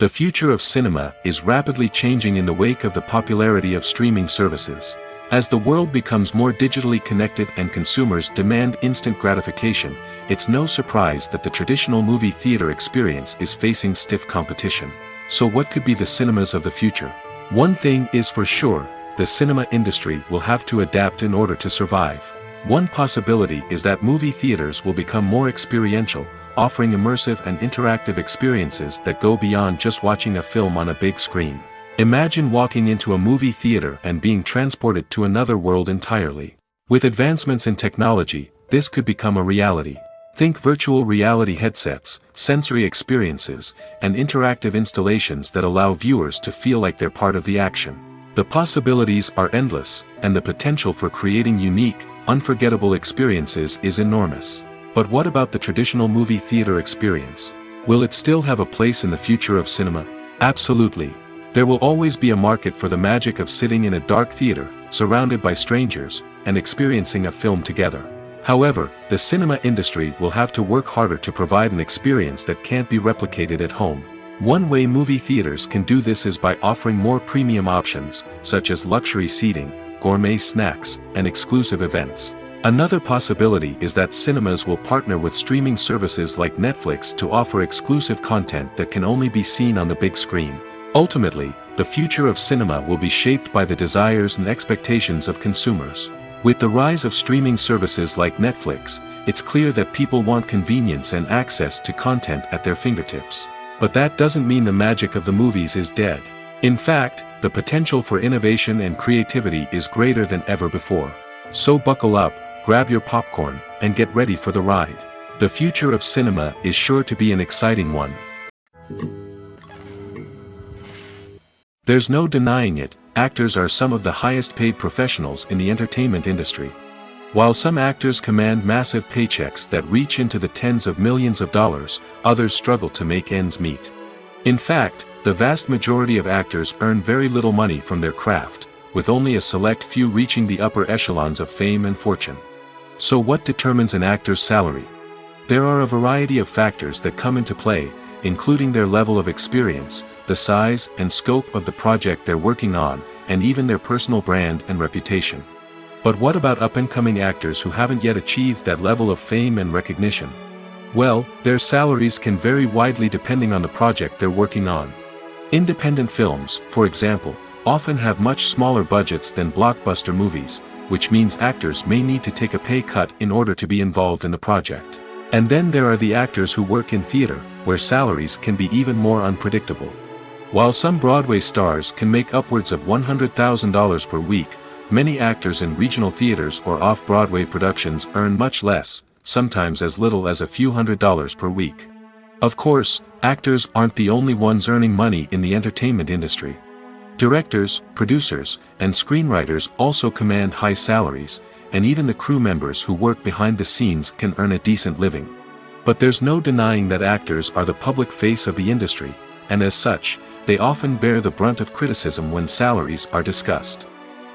The future of cinema is rapidly changing in the wake of the popularity of streaming services. As the world becomes more digitally connected and consumers demand instant gratification, it's no surprise that the traditional movie theater experience is facing stiff competition. So what could be the cinemas of the future? One thing is for sure, the cinema industry will have to adapt in order to survive. One possibility is that movie theaters will become more experiential, offering immersive and interactive experiences that go beyond just watching a film on a big screen. Imagine walking into a movie theater and being transported to another world entirely. With advancements in technology, this could become a reality. Think virtual reality headsets, sensory experiences, and interactive installations that allow viewers to feel like they're part of the action. The possibilities are endless, and the potential for creating unique, unforgettable experiences is enormous. But what about the traditional movie theater experience? Will it still have a place in the future of cinema? Absolutely. There will always be a market for the magic of sitting in a dark theater, surrounded by strangers, and experiencing a film together. However, the cinema industry will have to work harder to provide an experience that can't be replicated at home. One way movie theaters can do this is by offering more premium options, such as luxury seating, gourmet snacks, and exclusive events. Another possibility is that cinemas will partner with streaming services like Netflix to offer exclusive content that can only be seen on the big screen. Ultimately, the future of cinema will be shaped by the desires and expectations of consumers. With the rise of streaming services like Netflix, it's clear that people want convenience and access to content at their fingertips. But that doesn't mean the magic of the movies is dead. In fact, the potential for innovation and creativity is greater than ever before. So buckle up, grab your popcorn, and get ready for the ride. The future of cinema is sure to be an exciting one. There's no denying it, actors are some of the highest paid professionals in the entertainment industry. While some actors command massive paychecks that reach into the tens of millions of dollars, others struggle to make ends meet. In fact, the vast majority of actors earn very little money from their craft, with only a select few reaching the upper echelons of fame and fortune. So what determines an actor's salary? There are a variety of factors that come into play, including their level of experience, the size and scope of the project they're working on, and even their personal brand and reputation. But what about up-and-coming actors who haven't yet achieved that level of fame and recognition? Well, their salaries can vary widely depending on the project they're working on. Independent films, for example, often have much smaller budgets than blockbuster movies, which means actors may need to take a pay cut in order to be involved in the project. And then there are the actors who work in theater, where salaries can be even more unpredictable. While some Broadway stars can make upwards of $100,000 per week, many actors in regional theaters or off-Broadway productions earn much less, sometimes as little as a few $100s per week. Of course, actors aren't the only ones earning money in the entertainment industry. Directors, producers, and screenwriters also command high salaries, and even the crew members who work behind the scenes can earn a decent living. But there's no denying that actors are the public face of the industry, and as such, they often bear the brunt of criticism when salaries are discussed.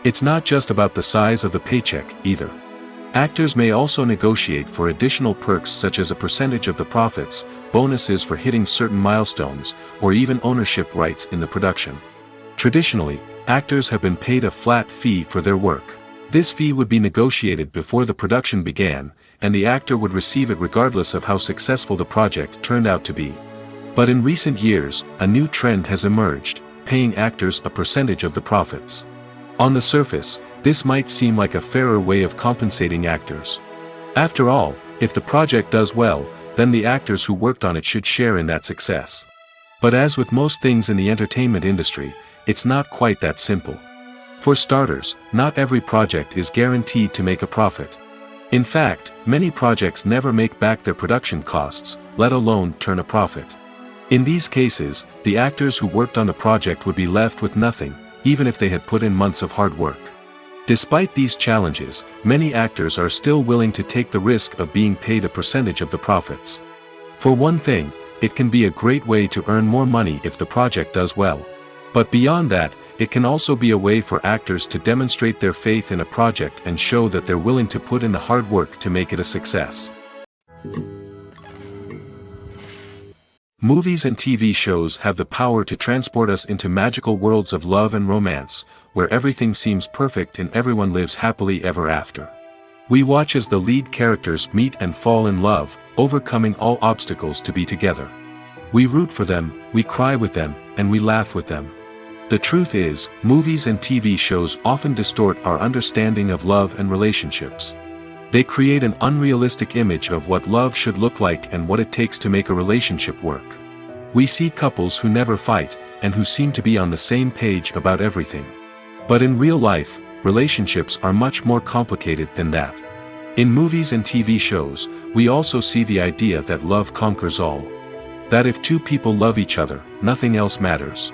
It's not just about the size of the paycheck, either. Actors may also negotiate for additional perks such as a percentage of the profits, bonuses for hitting certain milestones, or even ownership rights in the production. Traditionally, actors have been paid a flat fee for their work. This fee would be negotiated before the production began, and the actor would receive it regardless of how successful the project turned out to be. But in recent years, a new trend has emerged, paying actors a percentage of the profits. On the surface, this might seem like a fairer way of compensating actors. After all, if the project does well, then the actors who worked on it should share in that success. But as with most things in the entertainment industry, it's not quite that simple. For starters, not every project is guaranteed to make a profit. In fact, many projects never make back their production costs, let alone turn a profit. In these cases, the actors who worked on the project would be left with nothing, even if they had put in months of hard work. Despite these challenges, many actors are still willing to take the risk of being paid a percentage of the profits. For one thing, it can be a great way to earn more money if the project does well. But beyond that, it can also be a way for actors to demonstrate their faith in a project and show that they're willing to put in the hard work to make it a success. Movies and TV shows have the power to transport us into magical worlds of love and romance, where everything seems perfect and everyone lives happily ever after. We watch as the lead characters meet and fall in love, overcoming all obstacles to be together. We root for them, we cry with them, and we laugh with them. The truth is, movies and TV shows often distort our understanding of love and relationships. They create an unrealistic image of what love should look like and what it takes to make a relationship work. We see couples who never fight, and who seem to be on the same page about everything. But in real life, relationships are much more complicated than that. In movies and TV shows, we also see the idea that love conquers all. That if two people love each other, nothing else matters.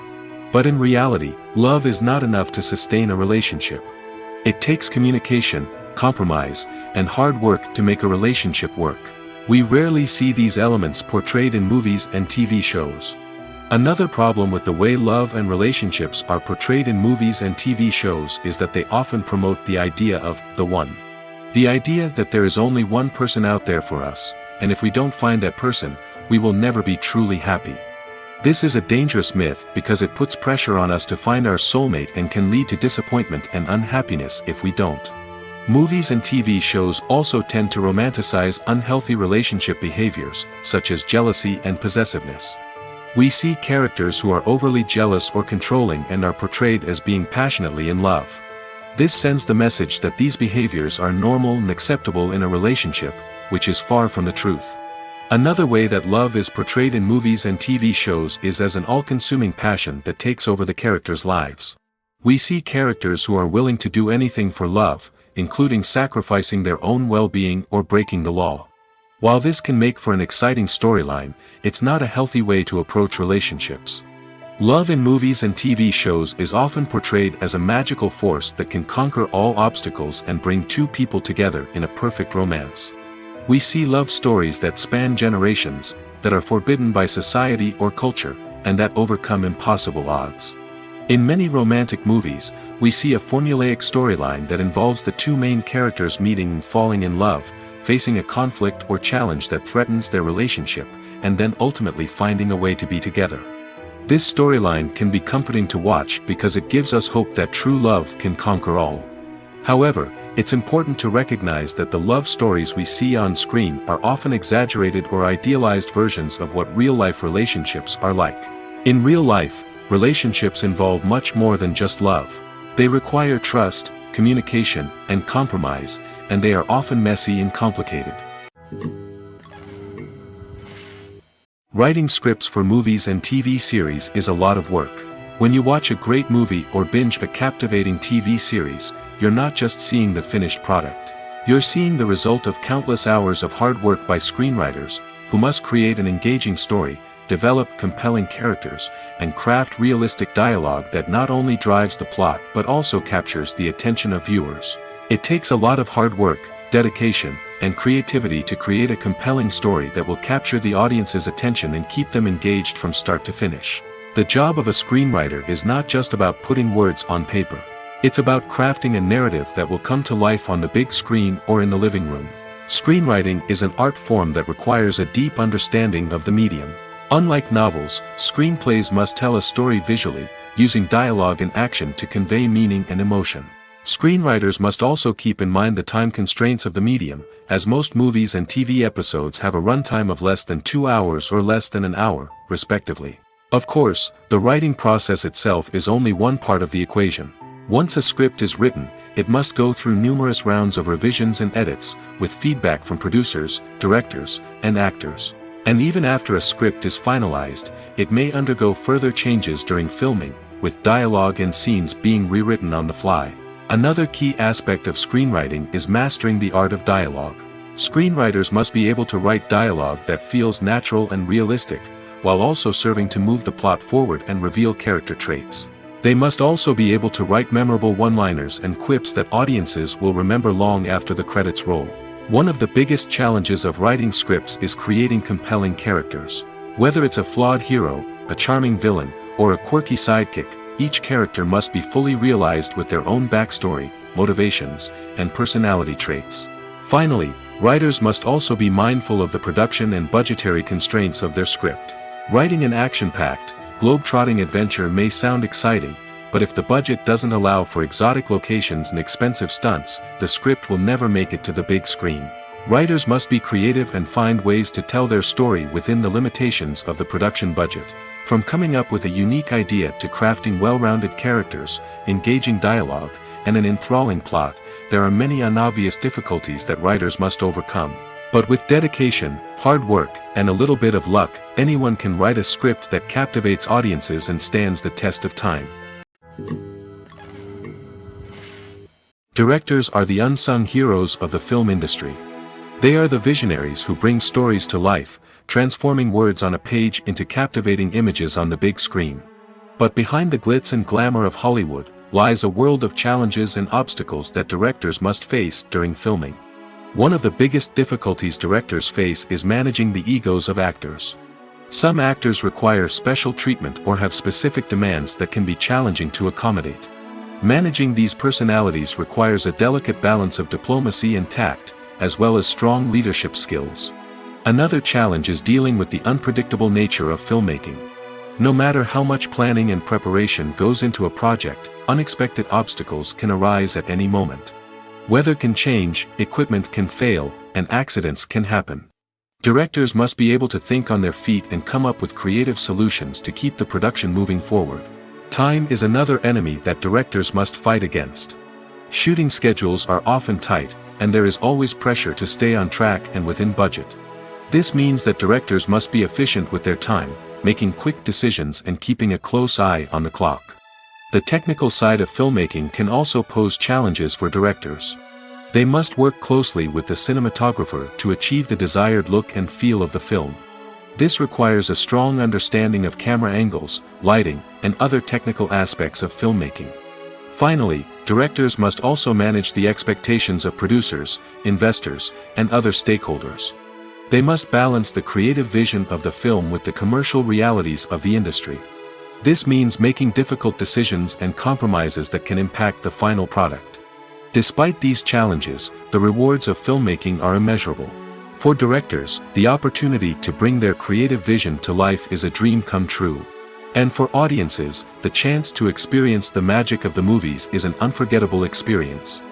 But in reality, love is not enough to sustain a relationship. It takes communication, compromise, and hard work to make a relationship work. We rarely see these elements portrayed in movies and TV shows. Another problem with the way love and relationships are portrayed in movies and TV shows is that they often promote the idea of the one. The idea that there is only one person out there for us, and if we don't find that person, we will never be truly happy. This is a dangerous myth because it puts pressure on us to find our soulmate and can lead to disappointment and unhappiness if we don't. Movies and TV shows also tend to romanticize unhealthy relationship behaviors, such as jealousy and possessiveness. We see characters who are overly jealous or controlling and are portrayed as being passionately in love. This sends the message that these behaviors are normal and acceptable in a relationship, which is far from the truth. Another way that love is portrayed in movies and TV shows is as an all-consuming passion that takes over the characters' lives. We see characters who are willing to do anything for love, including sacrificing their own well-being or breaking the law. While this can make for an exciting storyline, it's not a healthy way to approach relationships. Love in movies and TV shows is often portrayed as a magical force that can conquer all obstacles and bring two people together in a perfect romance. We see love stories that span generations, that are forbidden by society or culture, and that overcome impossible odds. In many romantic movies, we see a formulaic storyline that involves the two main characters meeting and falling in love, facing a conflict or challenge that threatens their relationship, and then ultimately finding a way to be together. This storyline can be comforting to watch because it gives us hope that true love can conquer all. However, it's important to recognize that the love stories we see on screen are often exaggerated or idealized versions of what real-life relationships are like. In real life, relationships involve much more than just love. They require trust, communication, and compromise, and they are often messy and complicated. Writing scripts for movies and TV series is a lot of work. When you watch a great movie or binge a captivating TV series, you're not just seeing the finished product. You're seeing the result of countless hours of hard work by screenwriters, who must create an engaging story, develop compelling characters, and craft realistic dialogue that not only drives the plot but also captures the attention of viewers. It takes a lot of hard work, dedication, and creativity to create a compelling story that will capture the audience's attention and keep them engaged from start to finish. The job of a screenwriter is not just about putting words on paper. It's about crafting a narrative that will come to life on the big screen or in the living room. Screenwriting is an art form that requires a deep understanding of the medium. Unlike novels, screenplays must tell a story visually, using dialogue and action to convey meaning and emotion. Screenwriters must also keep in mind the time constraints of the medium, as most movies and TV episodes have a runtime of less than 2 hours or less than an hour, respectively. Of course, the writing process itself is only one part of the equation. Once a script is written, it must go through numerous rounds of revisions and edits, with feedback from producers, directors, and actors. And even after a script is finalized, it may undergo further changes during filming, with dialogue and scenes being rewritten on the fly. Another key aspect of screenwriting is mastering the art of dialogue. Screenwriters must be able to write dialogue that feels natural and realistic, while also serving to move the plot forward and reveal character traits. They must also be able to write memorable one-liners and quips that audiences will remember long after the credits roll. One of the biggest challenges of writing scripts is creating compelling characters. Whether it's a flawed hero, a charming villain, or a quirky sidekick, each character must be fully realized with their own backstory, motivations, and personality traits. Finally, writers must also be mindful of the production and budgetary constraints of their script. Writing an action-packed, globe-trotting adventure may sound exciting, but if the budget doesn't allow for exotic locations and expensive stunts, the script will never make it to the big screen. Writers must be creative and find ways to tell their story within the limitations of the production budget. From coming up with a unique idea to crafting well-rounded characters, engaging dialogue, and an enthralling plot, there are many unobvious difficulties that writers must overcome. But with dedication, hard work, and a little bit of luck, anyone can write a script that captivates audiences and stands the test of time. Directors are the unsung heroes of the film industry. They are the visionaries who bring stories to life, transforming words on a page into captivating images on the big screen. But behind the glitz and glamour of Hollywood, lies a world of challenges and obstacles that directors must face during filming. One of the biggest difficulties directors face is managing the egos of actors. Some actors require special treatment or have specific demands that can be challenging to accommodate. Managing these personalities requires a delicate balance of diplomacy and tact, as well as strong leadership skills. Another challenge is dealing with the unpredictable nature of filmmaking. No matter how much planning and preparation goes into a project, unexpected obstacles can arise at any moment. Weather can change, equipment can fail, and accidents can happen. Directors must be able to think on their feet and come up with creative solutions to keep the production moving forward. Time is another enemy that directors must fight against. Shooting schedules are often tight, and there is always pressure to stay on track and within budget. This means that directors must be efficient with their time, making quick decisions and keeping a close eye on the clock. The technical side of filmmaking can also pose challenges for directors. They must work closely with the cinematographer to achieve the desired look and feel of the film. This requires a strong understanding of camera angles, lighting, and other technical aspects of filmmaking. Finally, directors must also manage the expectations of producers, investors, and other stakeholders. They must balance the creative vision of the film with the commercial realities of the industry. This means making difficult decisions and compromises that can impact the final product. Despite these challenges, the rewards of filmmaking are immeasurable. For directors, the opportunity to bring their creative vision to life is a dream come true. And for audiences, the chance to experience the magic of the movies is an unforgettable experience.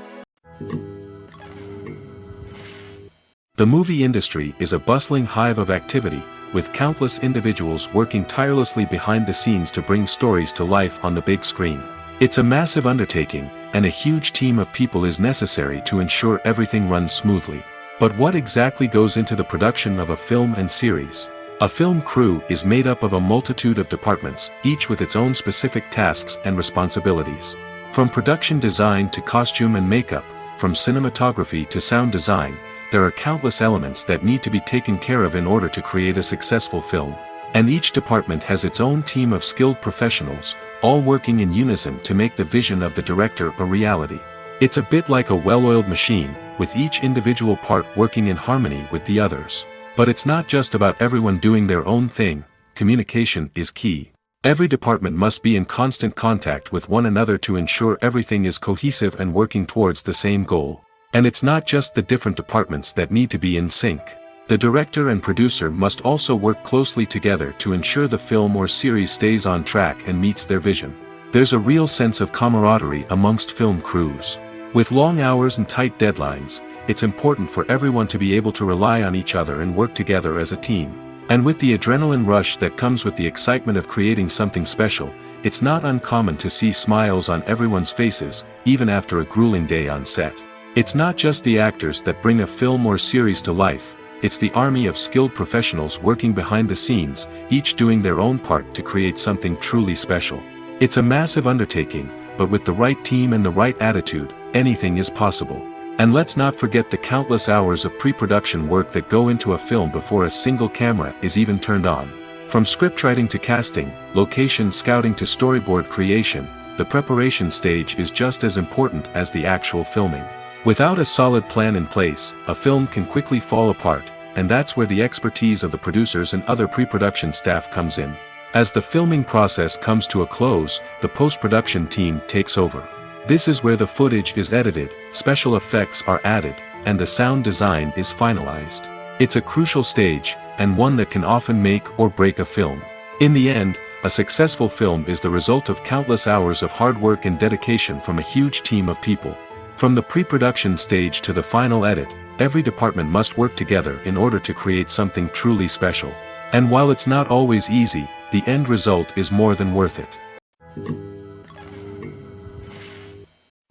The movie industry is a bustling hive of activity, with countless individuals working tirelessly behind the scenes to bring stories to life on the big screen. It's a massive undertaking, and a huge team of people is necessary to ensure everything runs smoothly. But what exactly goes into the production of a film and series? A film crew is made up of a multitude of departments, each with its own specific tasks and responsibilities. From production design to costume and makeup, from cinematography to sound design, there are countless elements that need to be taken care of in order to create a successful film. And each department has its own team of skilled professionals, all working in unison to make the vision of the director a reality. It's a bit like a well-oiled machine, with each individual part working in harmony with the others. But it's not just about everyone doing their own thing. Communication is key. Every department must be in constant contact with one another to ensure everything is cohesive and working towards the same goal. And it's not just the different departments that need to be in sync. The director and producer must also work closely together to ensure the film or series stays on track and meets their vision. There's a real sense of camaraderie amongst film crews. With long hours and tight deadlines, it's important for everyone to be able to rely on each other and work together as a team. And with the adrenaline rush that comes with the excitement of creating something special, it's not uncommon to see smiles on everyone's faces, even after a grueling day on set. It's not just the actors that bring a film or series to life, it's the army of skilled professionals working behind the scenes, each doing their own part to create something truly special. It's a massive undertaking, but with the right team and the right attitude, anything is possible. And let's not forget the countless hours of pre-production work that go into a film before a single camera is even turned on. From scriptwriting to casting, location scouting to storyboard creation, the preparation stage is just as important as the actual filming. Without a solid plan in place, a film can quickly fall apart, and that's where the expertise of the producers and other pre-production staff comes in. As the filming process comes to a close, the post-production team takes over. This is where the footage is edited, special effects are added, and the sound design is finalized. It's a crucial stage, and one that can often make or break a film. In the end, a successful film is the result of countless hours of hard work and dedication from a huge team of people. From the pre-production stage to the final edit, every department must work together in order to create something truly special. And while it's not always easy, the end result is more than worth it.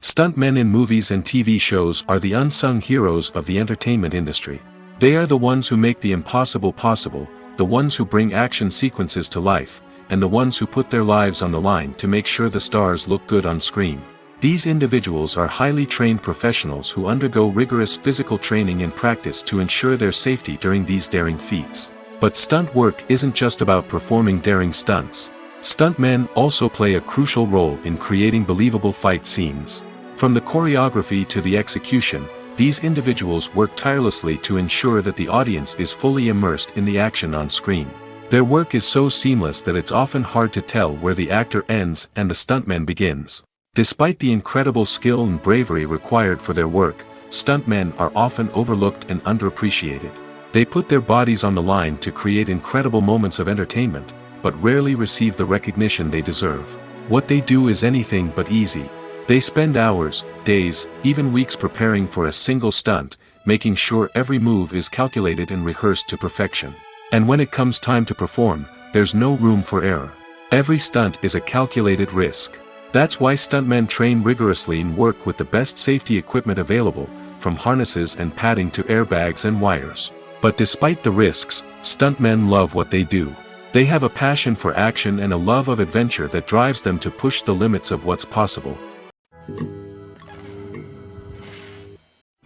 Stuntmen in movies and TV shows are the unsung heroes of the entertainment industry. They are the ones who make the impossible possible, the ones who bring action sequences to life, and the ones who put their lives on the line to make sure the stars look good on screen. These individuals are highly trained professionals who undergo rigorous physical training and practice to ensure their safety during these daring feats. But stunt work isn't just about performing daring stunts. Stuntmen also play a crucial role in creating believable fight scenes. From the choreography to the execution, these individuals work tirelessly to ensure that the audience is fully immersed in the action on screen. Their work is so seamless that it's often hard to tell where the actor ends and the stuntman begins. Despite the incredible skill and bravery required for their work, stuntmen are often overlooked and underappreciated. They put their bodies on the line to create incredible moments of entertainment, but rarely receive the recognition they deserve. What they do is anything but easy. They spend hours, days, even weeks preparing for a single stunt, making sure every move is calculated and rehearsed to perfection. And when it comes time to perform, there's no room for error. Every stunt is a calculated risk. That's why stuntmen train rigorously and work with the best safety equipment available, from harnesses and padding to airbags and wires. But despite the risks, stuntmen love what they do. They have a passion for action and a love of adventure that drives them to push the limits of what's possible.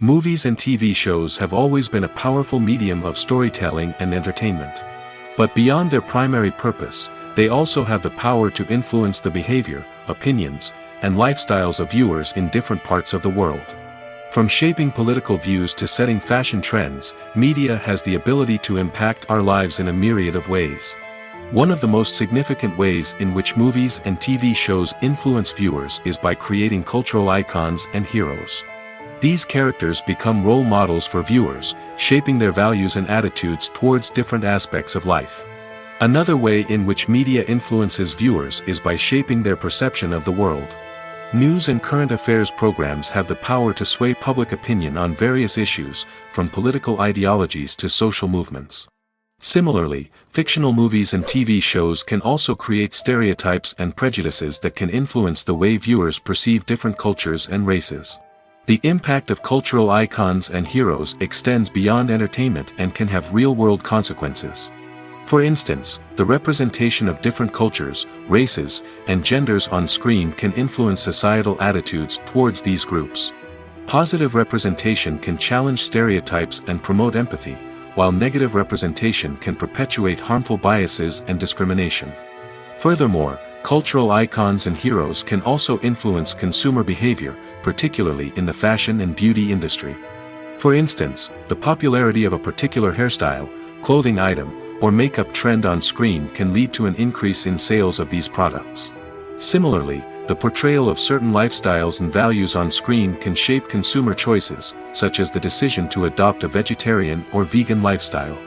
Movies and TV shows have always been a powerful medium of storytelling and entertainment. But beyond their primary purpose, they also have the power to influence the behavior, opinions, and lifestyles of viewers in different parts of the world. From shaping political views to setting fashion trends, media has the ability to impact our lives in a myriad of ways. One of the most significant ways in which movies and TV shows influence viewers is by creating cultural icons and heroes. These characters become role models for viewers, shaping their values and attitudes towards different aspects of life. Another way in which media influences viewers is by shaping their perception of the world. News and current affairs programs have the power to sway public opinion on various issues, from political ideologies to social movements. Similarly, fictional movies and TV shows can also create stereotypes and prejudices that can influence the way viewers perceive different cultures and races. The impact of cultural icons and heroes extends beyond entertainment and can have real-world consequences. For instance, the representation of different cultures, races, and genders on screen can influence societal attitudes towards these groups. Positive representation can challenge stereotypes and promote empathy, while negative representation can perpetuate harmful biases and discrimination. Furthermore, cultural icons and heroes can also influence consumer behavior, particularly in the fashion and beauty industry. For instance, the popularity of a particular hairstyle, clothing item, or makeup trend on screen can lead to an increase in sales of these products. Similarly, the portrayal of certain lifestyles and values on screen can shape consumer choices, such as the decision to adopt a vegetarian or vegan lifestyle.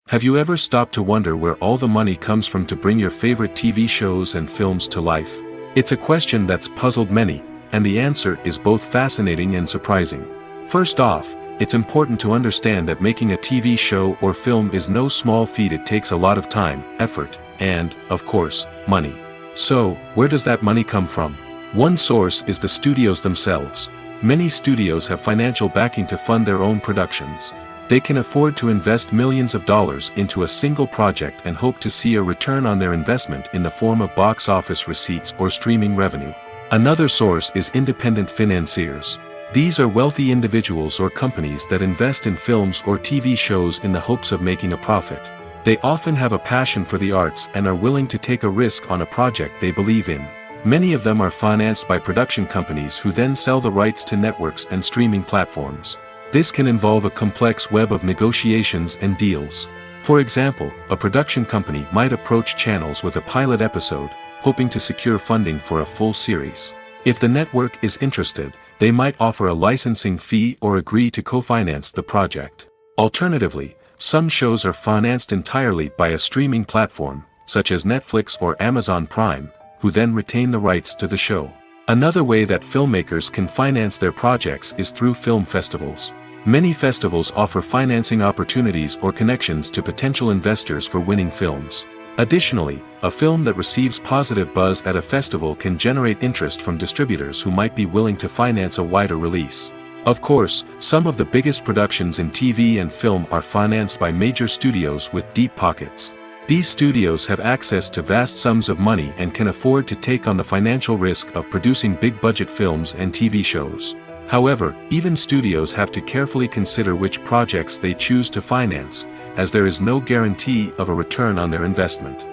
Have you ever stopped to wonder where all the money comes from to bring your favorite TV shows and films to life? It's a question that's puzzled many, and the answer is both fascinating and surprising. First off, it's important to understand that making a TV show or film is no small feat. It takes a lot of time, effort, and, of course, money. So, where does that money come from? One source is the studios themselves. Many studios have financial backing to fund their own productions. They can afford to invest millions of dollars into a single project and hope to see a return on their investment in the form of box office receipts or streaming revenue. Another source is independent financiers. These are wealthy individuals or companies that invest in films or TV shows in the hopes of making a profit. They often have a passion for the arts and are willing to take a risk on a project they believe in. Many of them are financed by production companies who then sell the rights to networks and streaming platforms. This can involve a complex web of negotiations and deals. For example, a production company might approach channels with a pilot episode, hoping to secure funding for a full series. If the network is interested, they might offer a licensing fee or agree to co-finance the project. Alternatively, some shows are financed entirely by a streaming platform, such as Netflix or Amazon Prime, who then retain the rights to the show. Another way that filmmakers can finance their projects is through film festivals. Many festivals offer financing opportunities or connections to potential investors for winning films. Additionally, a film that receives positive buzz at a festival can generate interest from distributors who might be willing to finance a wider release. Of course, some of the biggest productions in TV and film are financed by major studios with deep pockets. These studios have access to vast sums of money and can afford to take on the financial risk of producing big-budget films and TV shows. However, even studios have to carefully consider which projects they choose to finance, as there is no guarantee of a return on their investment.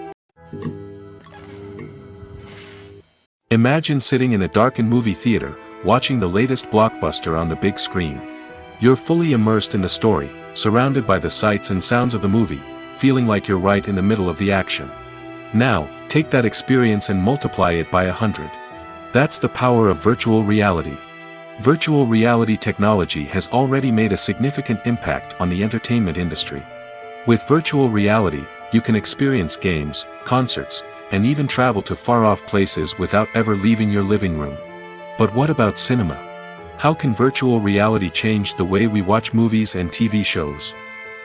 Imagine sitting in a darkened movie theater, watching the latest blockbuster on the big screen. You're fully immersed in the story, surrounded by the sights and sounds of the movie, feeling like you're right in the middle of the action. Now, take that experience and multiply it by 100. That's the power of virtual reality. Virtual reality technology has already made a significant impact on the entertainment industry. With virtual reality, you can experience games, concerts, and even travel to far-off places without ever leaving your living room. But what about cinema? How can virtual reality change the way we watch movies and TV shows?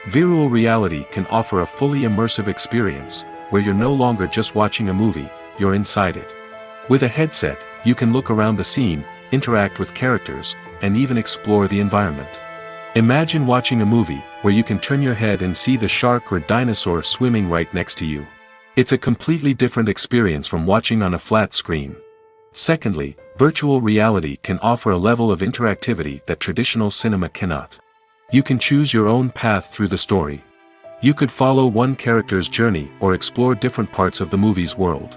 Virtual reality can offer a fully immersive experience, where you're no longer just watching a movie, you're inside it. With a headset, you can look around the scene, interact with characters, and even explore the environment. Imagine watching a movie, where you can turn your head and see the shark or dinosaur swimming right next to you. It's a completely different experience from watching on a flat screen. Secondly, virtual reality can offer a level of interactivity that traditional cinema cannot. You can choose your own path through the story. You could follow one character's journey or explore different parts of the movie's world.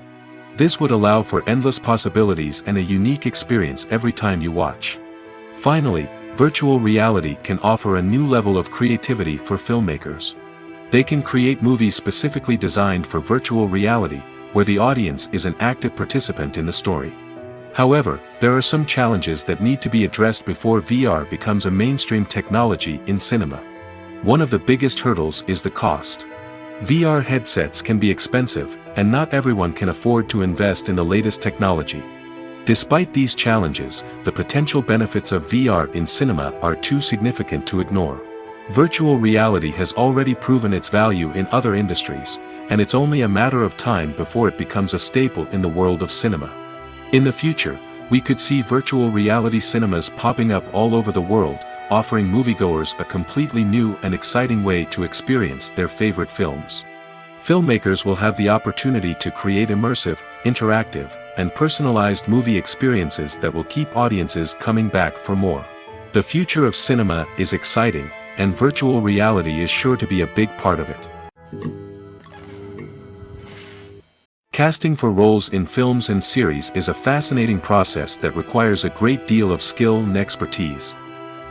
This would allow for endless possibilities and a unique experience every time you watch. Finally, virtual reality can offer a new level of creativity for filmmakers. They can create movies specifically designed for virtual reality, where the audience is an active participant in the story. However, there are some challenges that need to be addressed before VR becomes a mainstream technology in cinema. One of the biggest hurdles is the cost. VR headsets can be expensive, and not everyone can afford to invest in the latest technology. Despite these challenges, the potential benefits of VR in cinema are too significant to ignore. Virtual reality has already proven its value in other industries, and it's only a matter of time before it becomes a staple in the world of cinema. In the future, we could see virtual reality cinemas popping up all over the world, offering moviegoers a completely new and exciting way to experience their favorite films. Filmmakers will have the opportunity to create immersive, interactive, and personalized movie experiences that will keep audiences coming back for more. The future of cinema is exciting, and virtual reality is sure to be a big part of it. Casting for roles in films and series is a fascinating process that requires a great deal of skill and expertise.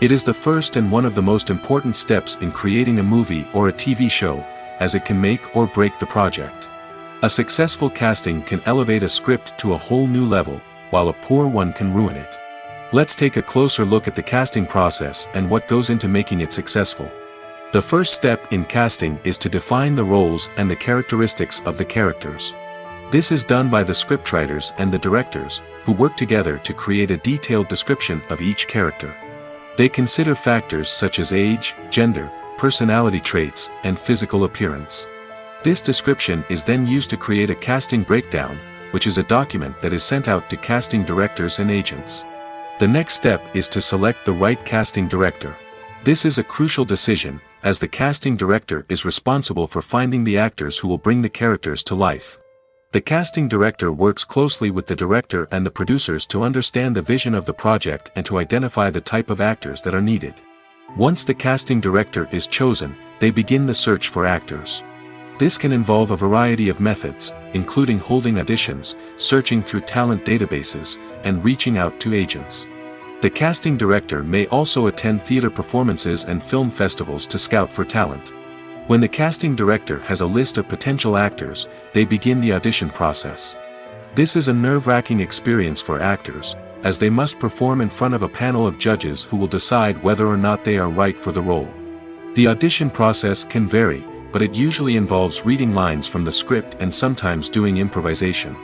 It is the first and one of the most important steps in creating a movie or a TV show, as it can make or break the project. A successful casting can elevate a script to a whole new level, while a poor one can ruin it. Let's take a closer look at the casting process and what goes into making it successful. The first step in casting is to define the roles and the characteristics of the characters. This is done by the scriptwriters and the directors, who work together to create a detailed description of each character. They consider factors such as age, gender, personality traits, and physical appearance. This description is then used to create a casting breakdown, which is a document that is sent out to casting directors and agents. The next step is to select the right casting director. This is a crucial decision, as the casting director is responsible for finding the actors who will bring the characters to life. The casting director works closely with the director and the producers to understand the vision of the project and to identify the type of actors that are needed. Once the casting director is chosen, they begin the search for actors. This can involve a variety of methods, including holding auditions, searching through talent databases, and reaching out to agents. The casting director may also attend theater performances and film festivals to scout for talent. When the casting director has a list of potential actors, they begin the audition process. This is a nerve-wracking experience for actors, as they must perform in front of a panel of judges who will decide whether or not they are right for the role. The audition process can vary, but it usually involves reading lines from the script and sometimes doing improvisation.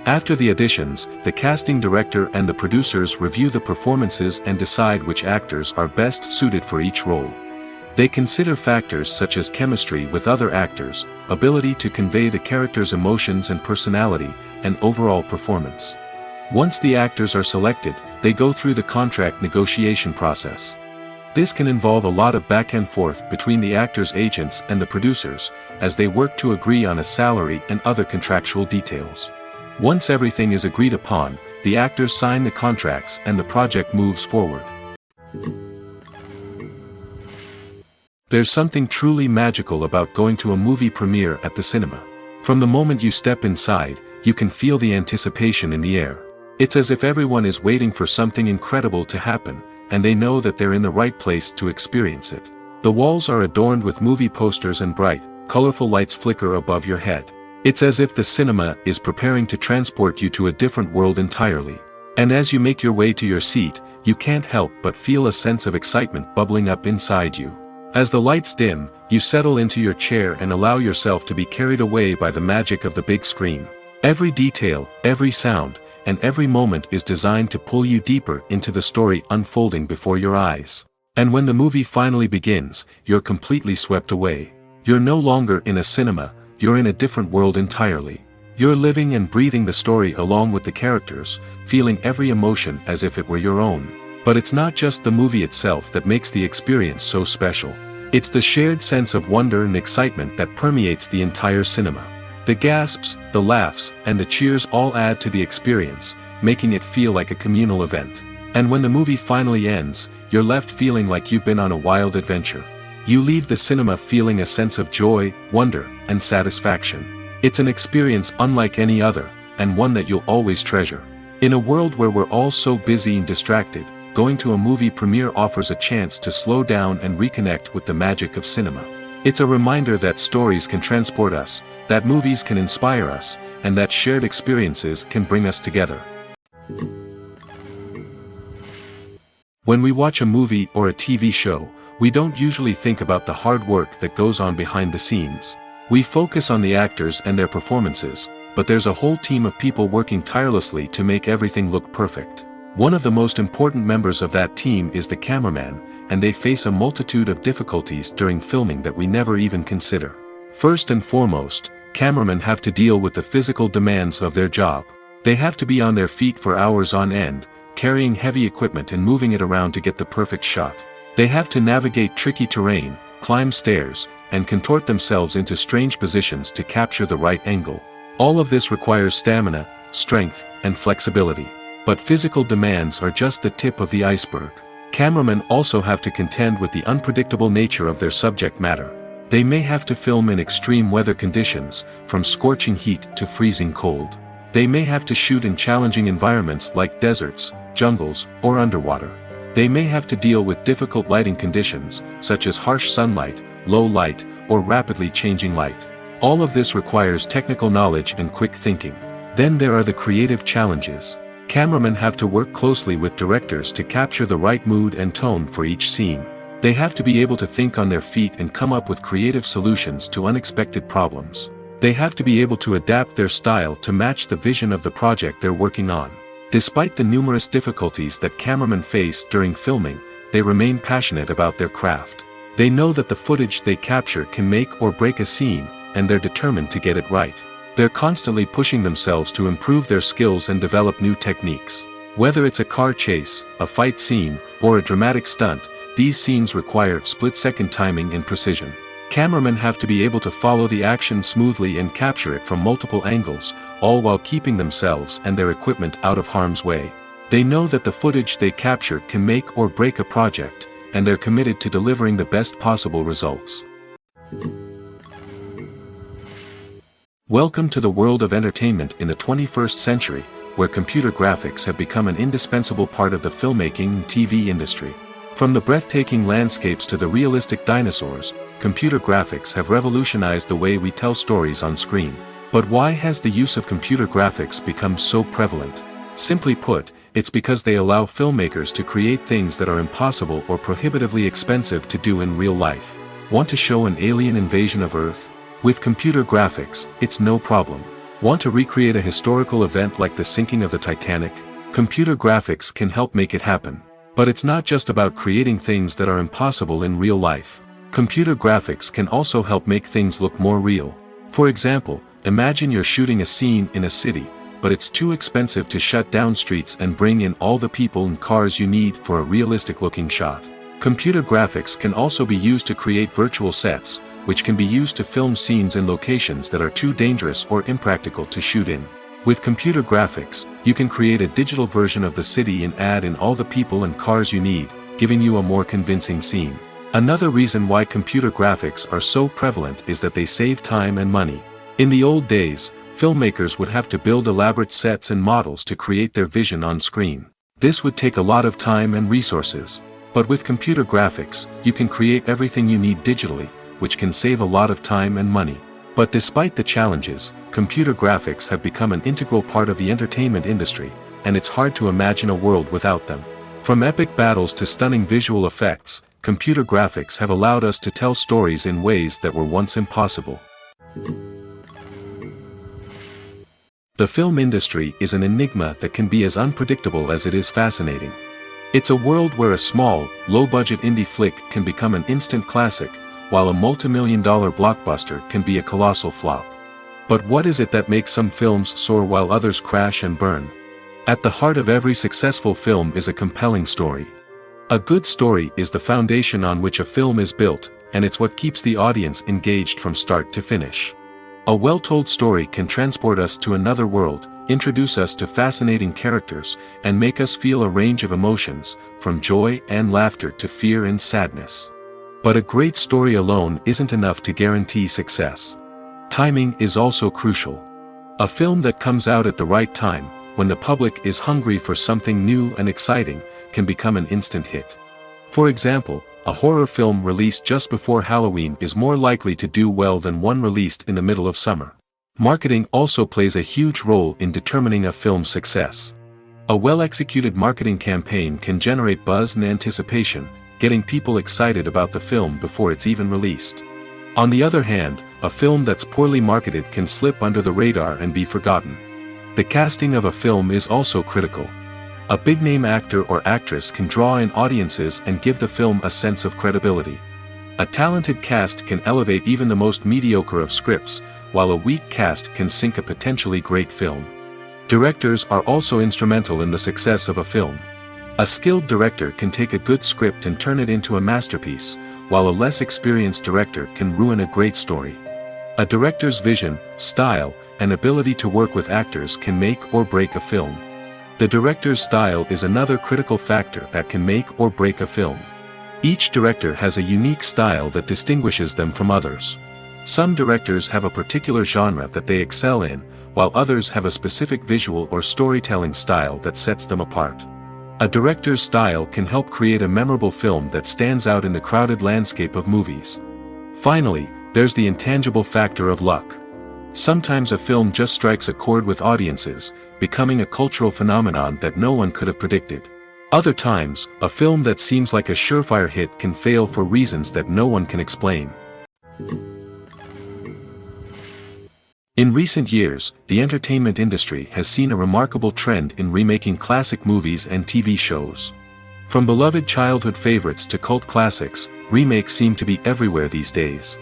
After the auditions, the casting director and the producers review the performances and decide which actors are best suited for each role. They consider factors such as chemistry with other actors, ability to convey the character's emotions and personality, and overall performance. Once the actors are selected, they go through the contract negotiation process. This can involve a lot of back and forth between the actors' agents and the producers, as they work to agree on a salary and other contractual details. Once everything is agreed upon, the actors sign the contracts and the project moves forward. There's something truly magical about going to a movie premiere at the cinema. From the moment you step inside, you can feel the anticipation in the air. It's as if everyone is waiting for something incredible to happen, and they know that they're in the right place to experience it. The walls are adorned with movie posters and bright, colorful lights flicker above your head. It's as if the cinema is preparing to transport you to a different world entirely. And as you make your way to your seat, you can't help but feel a sense of excitement bubbling up inside you. As the lights dim, you settle into your chair and allow yourself to be carried away by the magic of the big screen. Every detail, every sound, and every moment is designed to pull you deeper into the story unfolding before your eyes. And when the movie finally begins, you're completely swept away. You're no longer in a cinema, you're in a different world entirely. You're living and breathing the story along with the characters, feeling every emotion as if it were your own. But it's not just the movie itself that makes the experience so special. It's the shared sense of wonder and excitement that permeates the entire cinema. The gasps, the laughs, and the cheers all add to the experience, making it feel like a communal event. And when the movie finally ends, you're left feeling like you've been on a wild adventure. You leave the cinema feeling a sense of joy, wonder, and satisfaction. It's an experience unlike any other, and one that you'll always treasure. In a world where we're all so busy and distracted, going to a movie premiere offers a chance to slow down and reconnect with the magic of cinema. It's a reminder that stories can transport us, that movies can inspire us, and that shared experiences can bring us together. When we watch a movie or a TV show, we don't usually think about the hard work that goes on behind the scenes. We focus on the actors and their performances, but there's a whole team of people working tirelessly to make everything look perfect. One of the most important members of that team is the cameraman, and they face a multitude of difficulties during filming that we never even consider. First and foremost, cameramen have to deal with the physical demands of their job. They have to be on their feet for hours on end, carrying heavy equipment and moving it around to get the perfect shot. They have to navigate tricky terrain, climb stairs, and contort themselves into strange positions to capture the right angle. All of this requires stamina, strength, and flexibility. But physical demands are just the tip of the iceberg. Cameramen also have to contend with the unpredictable nature of their subject matter. They may have to film in extreme weather conditions, from scorching heat to freezing cold. They may have to shoot in challenging environments like deserts, jungles, or underwater. They may have to deal with difficult lighting conditions, such as harsh sunlight, low light, or rapidly changing light. All of this requires technical knowledge and quick thinking. Then there are the creative challenges. Cameramen have to work closely with directors to capture the right mood and tone for each scene. They have to be able to think on their feet and come up with creative solutions to unexpected problems. They have to be able to adapt their style to match the vision of the project they're working on. Despite the numerous difficulties that cameramen face during filming, they remain passionate about their craft. They know that the footage they capture can make or break a scene, and they're determined to get it right. They're constantly pushing themselves to improve their skills and develop new techniques. Whether it's a car chase, a fight scene, or a dramatic stunt, these scenes require split-second timing and precision. Cameramen have to be able to follow the action smoothly and capture it from multiple angles, all while keeping themselves and their equipment out of harm's way. They know that the footage they capture can make or break a project, and they're committed to delivering the best possible results. Welcome to the world of entertainment in the 21st century, where computer graphics have become an indispensable part of the filmmaking and TV industry. From the breathtaking landscapes to the realistic dinosaurs, computer graphics have revolutionized the way we tell stories on screen. But why has the use of computer graphics become so prevalent? Simply put, It's because they allow filmmakers to create things that are impossible or prohibitively expensive to do in real life. Want to show an alien invasion of Earth? With computer graphics, it's no problem. Want to recreate a historical event like the sinking of the Titanic? Computer graphics can help make it happen. But it's not just about creating things that are impossible in real life. Computer graphics can also help make things look more real. For example, imagine you're shooting a scene in a city, but it's too expensive to shut down streets and bring in all the people and cars you need for a realistic-looking shot. Computer graphics can also be used to create virtual sets, which can be used to film scenes in locations that are too dangerous or impractical to shoot in. With computer graphics, you can create a digital version of the city and add in all the people and cars you need, giving you a more convincing scene. Another reason why computer graphics are so prevalent is that they save time and money. In the old days, filmmakers would have to build elaborate sets and models to create their vision on screen. This would take a lot of time and resources. But with computer graphics, you can create everything you need digitally, which can save a lot of time and money. But despite the challenges, computer graphics have become an integral part of the entertainment industry, and it's hard to imagine a world without them. From epic battles to stunning visual effects, computer graphics have allowed us to tell stories in ways that were once impossible. The film industry is an enigma that can be as unpredictable as it is fascinating. It's a world where a small, low-budget indie flick can become an instant classic, while a multi-million-dollar blockbuster can be a colossal flop. But what is it that makes some films soar while others crash and burn? At the heart of every successful film is a compelling story. A good story is the foundation on which a film is built, and it's what keeps the audience engaged from start to finish. A well-told story can transport us to another world, introduce us to fascinating characters, and make us feel a range of emotions, from joy and laughter to fear and sadness. But a great story alone isn't enough to guarantee success. Timing is also crucial. A film that comes out at the right time, when the public is hungry for something new and exciting, can become an instant hit. For example, a horror film released just before Halloween is more likely to do well than one released in the middle of summer. Marketing also plays a huge role in determining a film's success. A well-executed marketing campaign can generate buzz and anticipation, getting people excited about the film before it's even released. On the other hand, a film that's poorly marketed can slip under the radar and be forgotten. The casting of a film is also critical. A big-name actor or actress can draw in audiences and give the film a sense of credibility. A talented cast can elevate even the most mediocre of scripts, while a weak cast can sink a potentially great film. Directors are also instrumental in the success of a film. A skilled director can take a good script and turn it into a masterpiece, while a less experienced director can ruin a great story. A director's vision, style, and ability to work with actors can make or break a film. The director's style is another critical factor that can make or break a film. Each director has a unique style that distinguishes them from others. Some directors have a particular genre that they excel in, while others have a specific visual or storytelling style that sets them apart. A director's style can help create a memorable film that stands out in the crowded landscape of movies. Finally, there's the intangible factor of luck. Sometimes a film just strikes a chord with audiences, becoming a cultural phenomenon that no one could have predicted. Other times, a film that seems like a surefire hit can fail for reasons that no one can explain. In recent years, the entertainment industry has seen a remarkable trend in remaking classic movies and TV shows. From beloved childhood favorites to cult classics, remakes seem to be everywhere these days.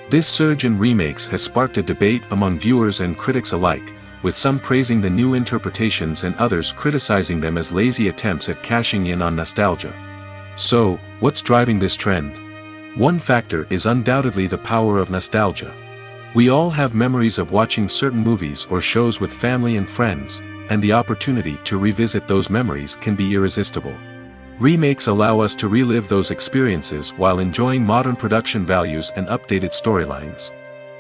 This surge in remakes has sparked a debate among viewers and critics alike, with some praising the new interpretations and others criticizing them as lazy attempts at cashing in on nostalgia. So, what's driving this trend? One factor is undoubtedly the power of nostalgia. We all have memories of watching certain movies or shows with family and friends, and the opportunity to revisit those memories can be irresistible. Remakes allow us to relive those experiences while enjoying modern production values and updated storylines.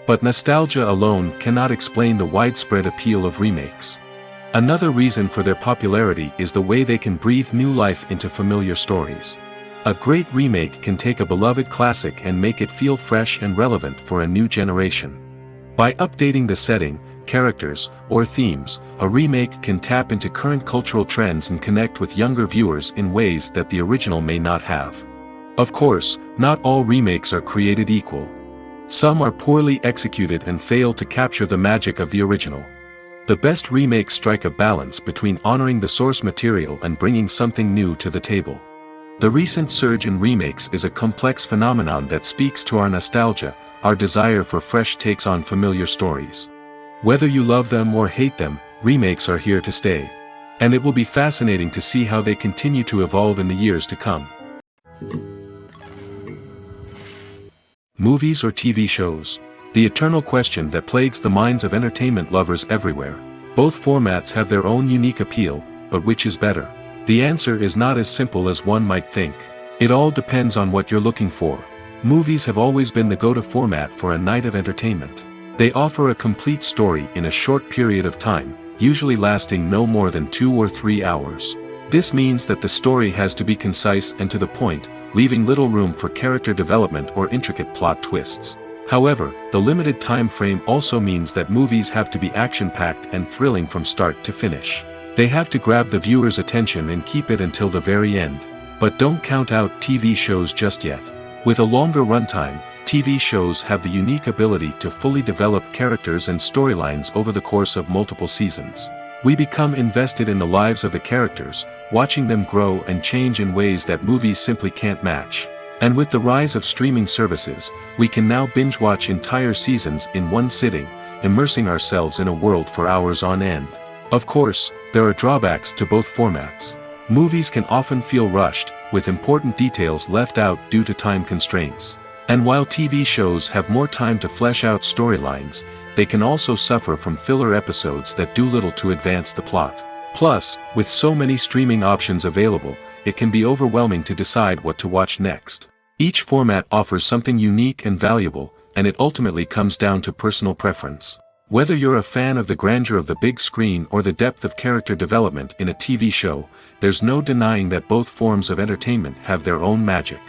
But nostalgia alone cannot explain the widespread appeal of remakes. Another reason for their popularity is the way they can breathe new life into familiar stories. A great remake can take a beloved classic and make it feel fresh and relevant for a new generation. By updating the setting, characters, or themes, a remake can tap into current cultural trends and connect with younger viewers in ways that the original may not have. Of course, not all remakes are created equal. Some are poorly executed and fail to capture the magic of the original. The best remakes strike a balance between honoring the source material and bringing something new to the table. The recent surge in remakes is a complex phenomenon that speaks to our nostalgia, our desire for fresh takes on familiar stories. Whether you love them or hate them, remakes are here to stay. And it will be fascinating to see how they continue to evolve in the years to come. Movies or TV shows? The eternal question that plagues the minds of entertainment lovers everywhere. Both formats have their own unique appeal, but which is better? The answer is not as simple as one might think. It all depends on what you're looking for. Movies have always been the go-to format for a night of entertainment. They offer a complete story in a short period of time, usually lasting no more than 2 or 3 hours. This means that the story has to be concise and to the point, leaving little room for character development or intricate plot twists. However, the limited time frame also means that movies have to be action-packed and thrilling from start to finish. They have to grab the viewer's attention and keep it until the very end. But don't count out TV shows just yet. With a longer runtime, TV shows have the unique ability to fully develop characters and storylines over the course of multiple seasons. We become invested in the lives of the characters, watching them grow and change in ways that movies simply can't match. And with the rise of streaming services, we can now binge-watch entire seasons in one sitting, immersing ourselves in a world for hours on end. Of course, there are drawbacks to both formats. Movies can often feel rushed, with important details left out due to time constraints. And while TV shows have more time to flesh out storylines, they can also suffer from filler episodes that do little to advance the plot. Plus, with so many streaming options available, it can be overwhelming to decide what to watch next. Each format offers something unique and valuable, and it ultimately comes down to personal preference. Whether you're a fan of the grandeur of the big screen or the depth of character development in a TV show, there's no denying that both forms of entertainment have their own magic.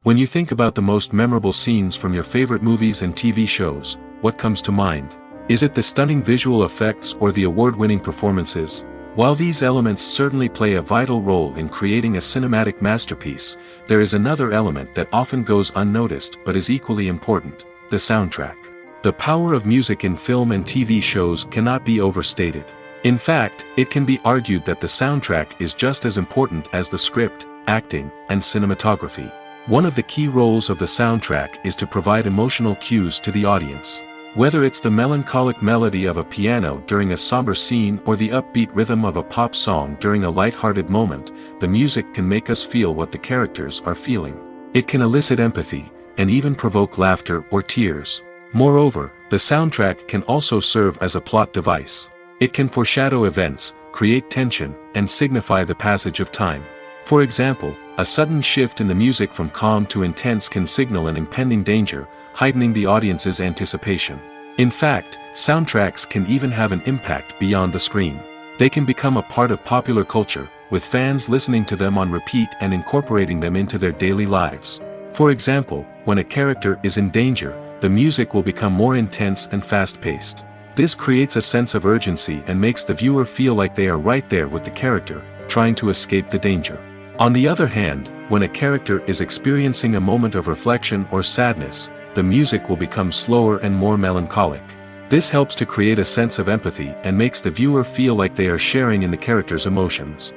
When you think about the most memorable scenes from your favorite movies and TV shows, what comes to mind? Is it the stunning visual effects or the award-winning performances? While these elements certainly play a vital role in creating a cinematic masterpiece, there is another element that often goes unnoticed but is equally important: the soundtrack. The power of music in film and TV shows cannot be overstated. In fact, it can be argued that the soundtrack is just as important as the script, acting, and cinematography. One of the key roles of the soundtrack is to provide emotional cues to the audience. Whether it's the melancholic melody of a piano during a somber scene or the upbeat rhythm of a pop song during a light-hearted moment, the music can make us feel what the characters are feeling. It can elicit empathy, and even provoke laughter or tears. Moreover, the soundtrack can also serve as a plot device. It can foreshadow events, create tension, and signify the passage of time. For example, a sudden shift in the music from calm to intense can signal an impending danger, heightening the audience's anticipation. In fact, soundtracks can even have an impact beyond the screen. They can become a part of popular culture, with fans listening to them on repeat and incorporating them into their daily lives. For example, when a character is in danger, the music will become more intense and fast-paced. This creates a sense of urgency and makes the viewer feel like they are right there with the character, trying to escape the danger. On the other hand, when a character is experiencing a moment of reflection or sadness, the music will become slower and more melancholic. This helps to create a sense of empathy and makes the viewer feel like they are sharing in the character's emotions.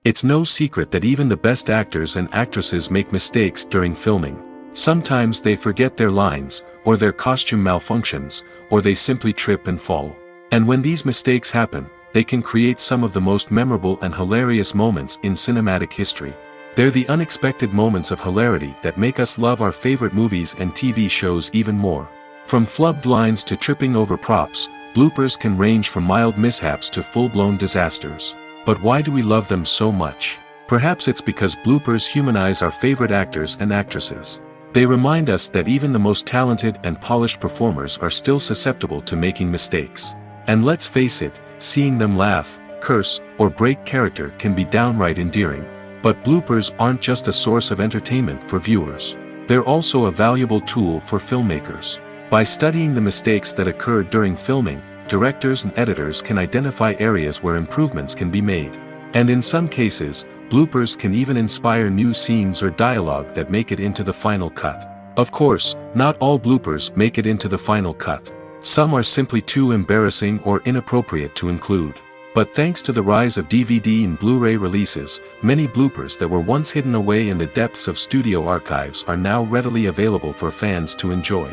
It's no secret that even the best actors and actresses make mistakes during filming. Sometimes they forget their lines, or their costume malfunctions, or they simply trip and fall. And when these mistakes happen, they can create some of the most memorable and hilarious moments in cinematic history. They're the unexpected moments of hilarity that make us love our favorite movies and TV shows even more. From flubbed lines to tripping over props, bloopers can range from mild mishaps to full-blown disasters. But why do we love them so much? Perhaps it's because bloopers humanize our favorite actors and actresses. They remind us that even the most talented and polished performers are still susceptible to making mistakes. And let's face it, seeing them laugh, curse, or break character can be downright endearing. But bloopers aren't just a source of entertainment for viewers. They're also a valuable tool for filmmakers. By studying the mistakes that occurred during filming, directors and editors can identify areas where improvements can be made. And in some cases, bloopers can even inspire new scenes or dialogue that make it into the final cut. Of course, not all bloopers make it into the final cut. Some are simply too embarrassing or inappropriate to include. But thanks to the rise of DVD and Blu-ray releases, many bloopers that were once hidden away in the depths of studio archives are now readily available for fans to enjoy.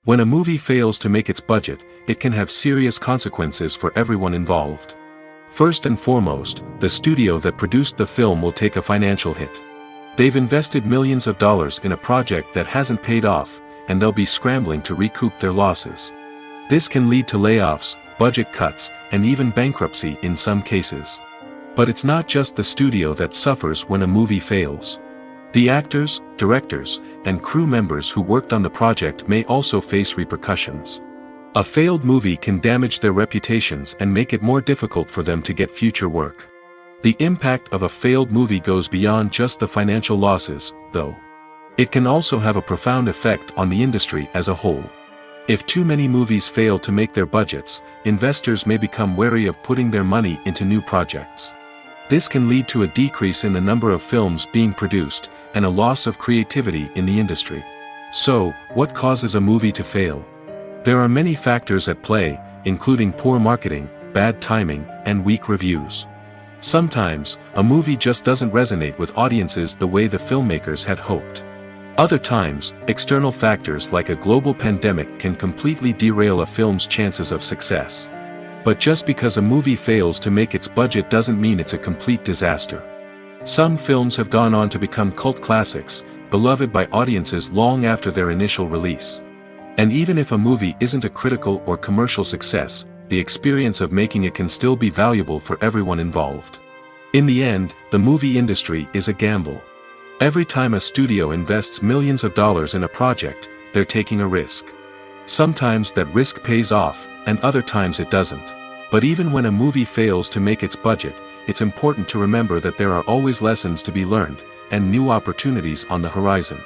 When a movie fails to make its budget, it can have serious consequences for everyone involved. First and foremost, the studio that produced the film will take a financial hit. They've invested millions of dollars in a project that hasn't paid off, and they'll be scrambling to recoup their losses. This can lead to layoffs, budget cuts, and even bankruptcy in some cases. But it's not just the studio that suffers when a movie fails. The actors, directors, and crew members who worked on the project may also face repercussions. A failed movie can damage their reputations and make it more difficult for them to get future work. The impact of a failed movie goes beyond just the financial losses, though. It can also have a profound effect on the industry as a whole. If too many movies fail to make their budgets, investors may become wary of putting their money into new projects. This can lead to a decrease in the number of films being produced, and a loss of creativity in the industry. So, what causes a movie to fail? There are many factors at play, including poor marketing, bad timing, and weak reviews. Sometimes, a movie just doesn't resonate with audiences the way the filmmakers had hoped. Other times, external factors like a global pandemic can completely derail a film's chances of success. But just because a movie fails to make its budget doesn't mean it's a complete disaster. Some films have gone on to become cult classics, beloved by audiences long after their initial release. And even if a movie isn't a critical or commercial success, the experience of making it can still be valuable for everyone involved. In the end, the movie industry is a gamble. Every time a studio invests millions of dollars in a project, they're taking a risk. Sometimes that risk pays off, and other times it doesn't. But even when a movie fails to make its budget, it's important to remember that there are always lessons to be learned, and new opportunities on the horizon.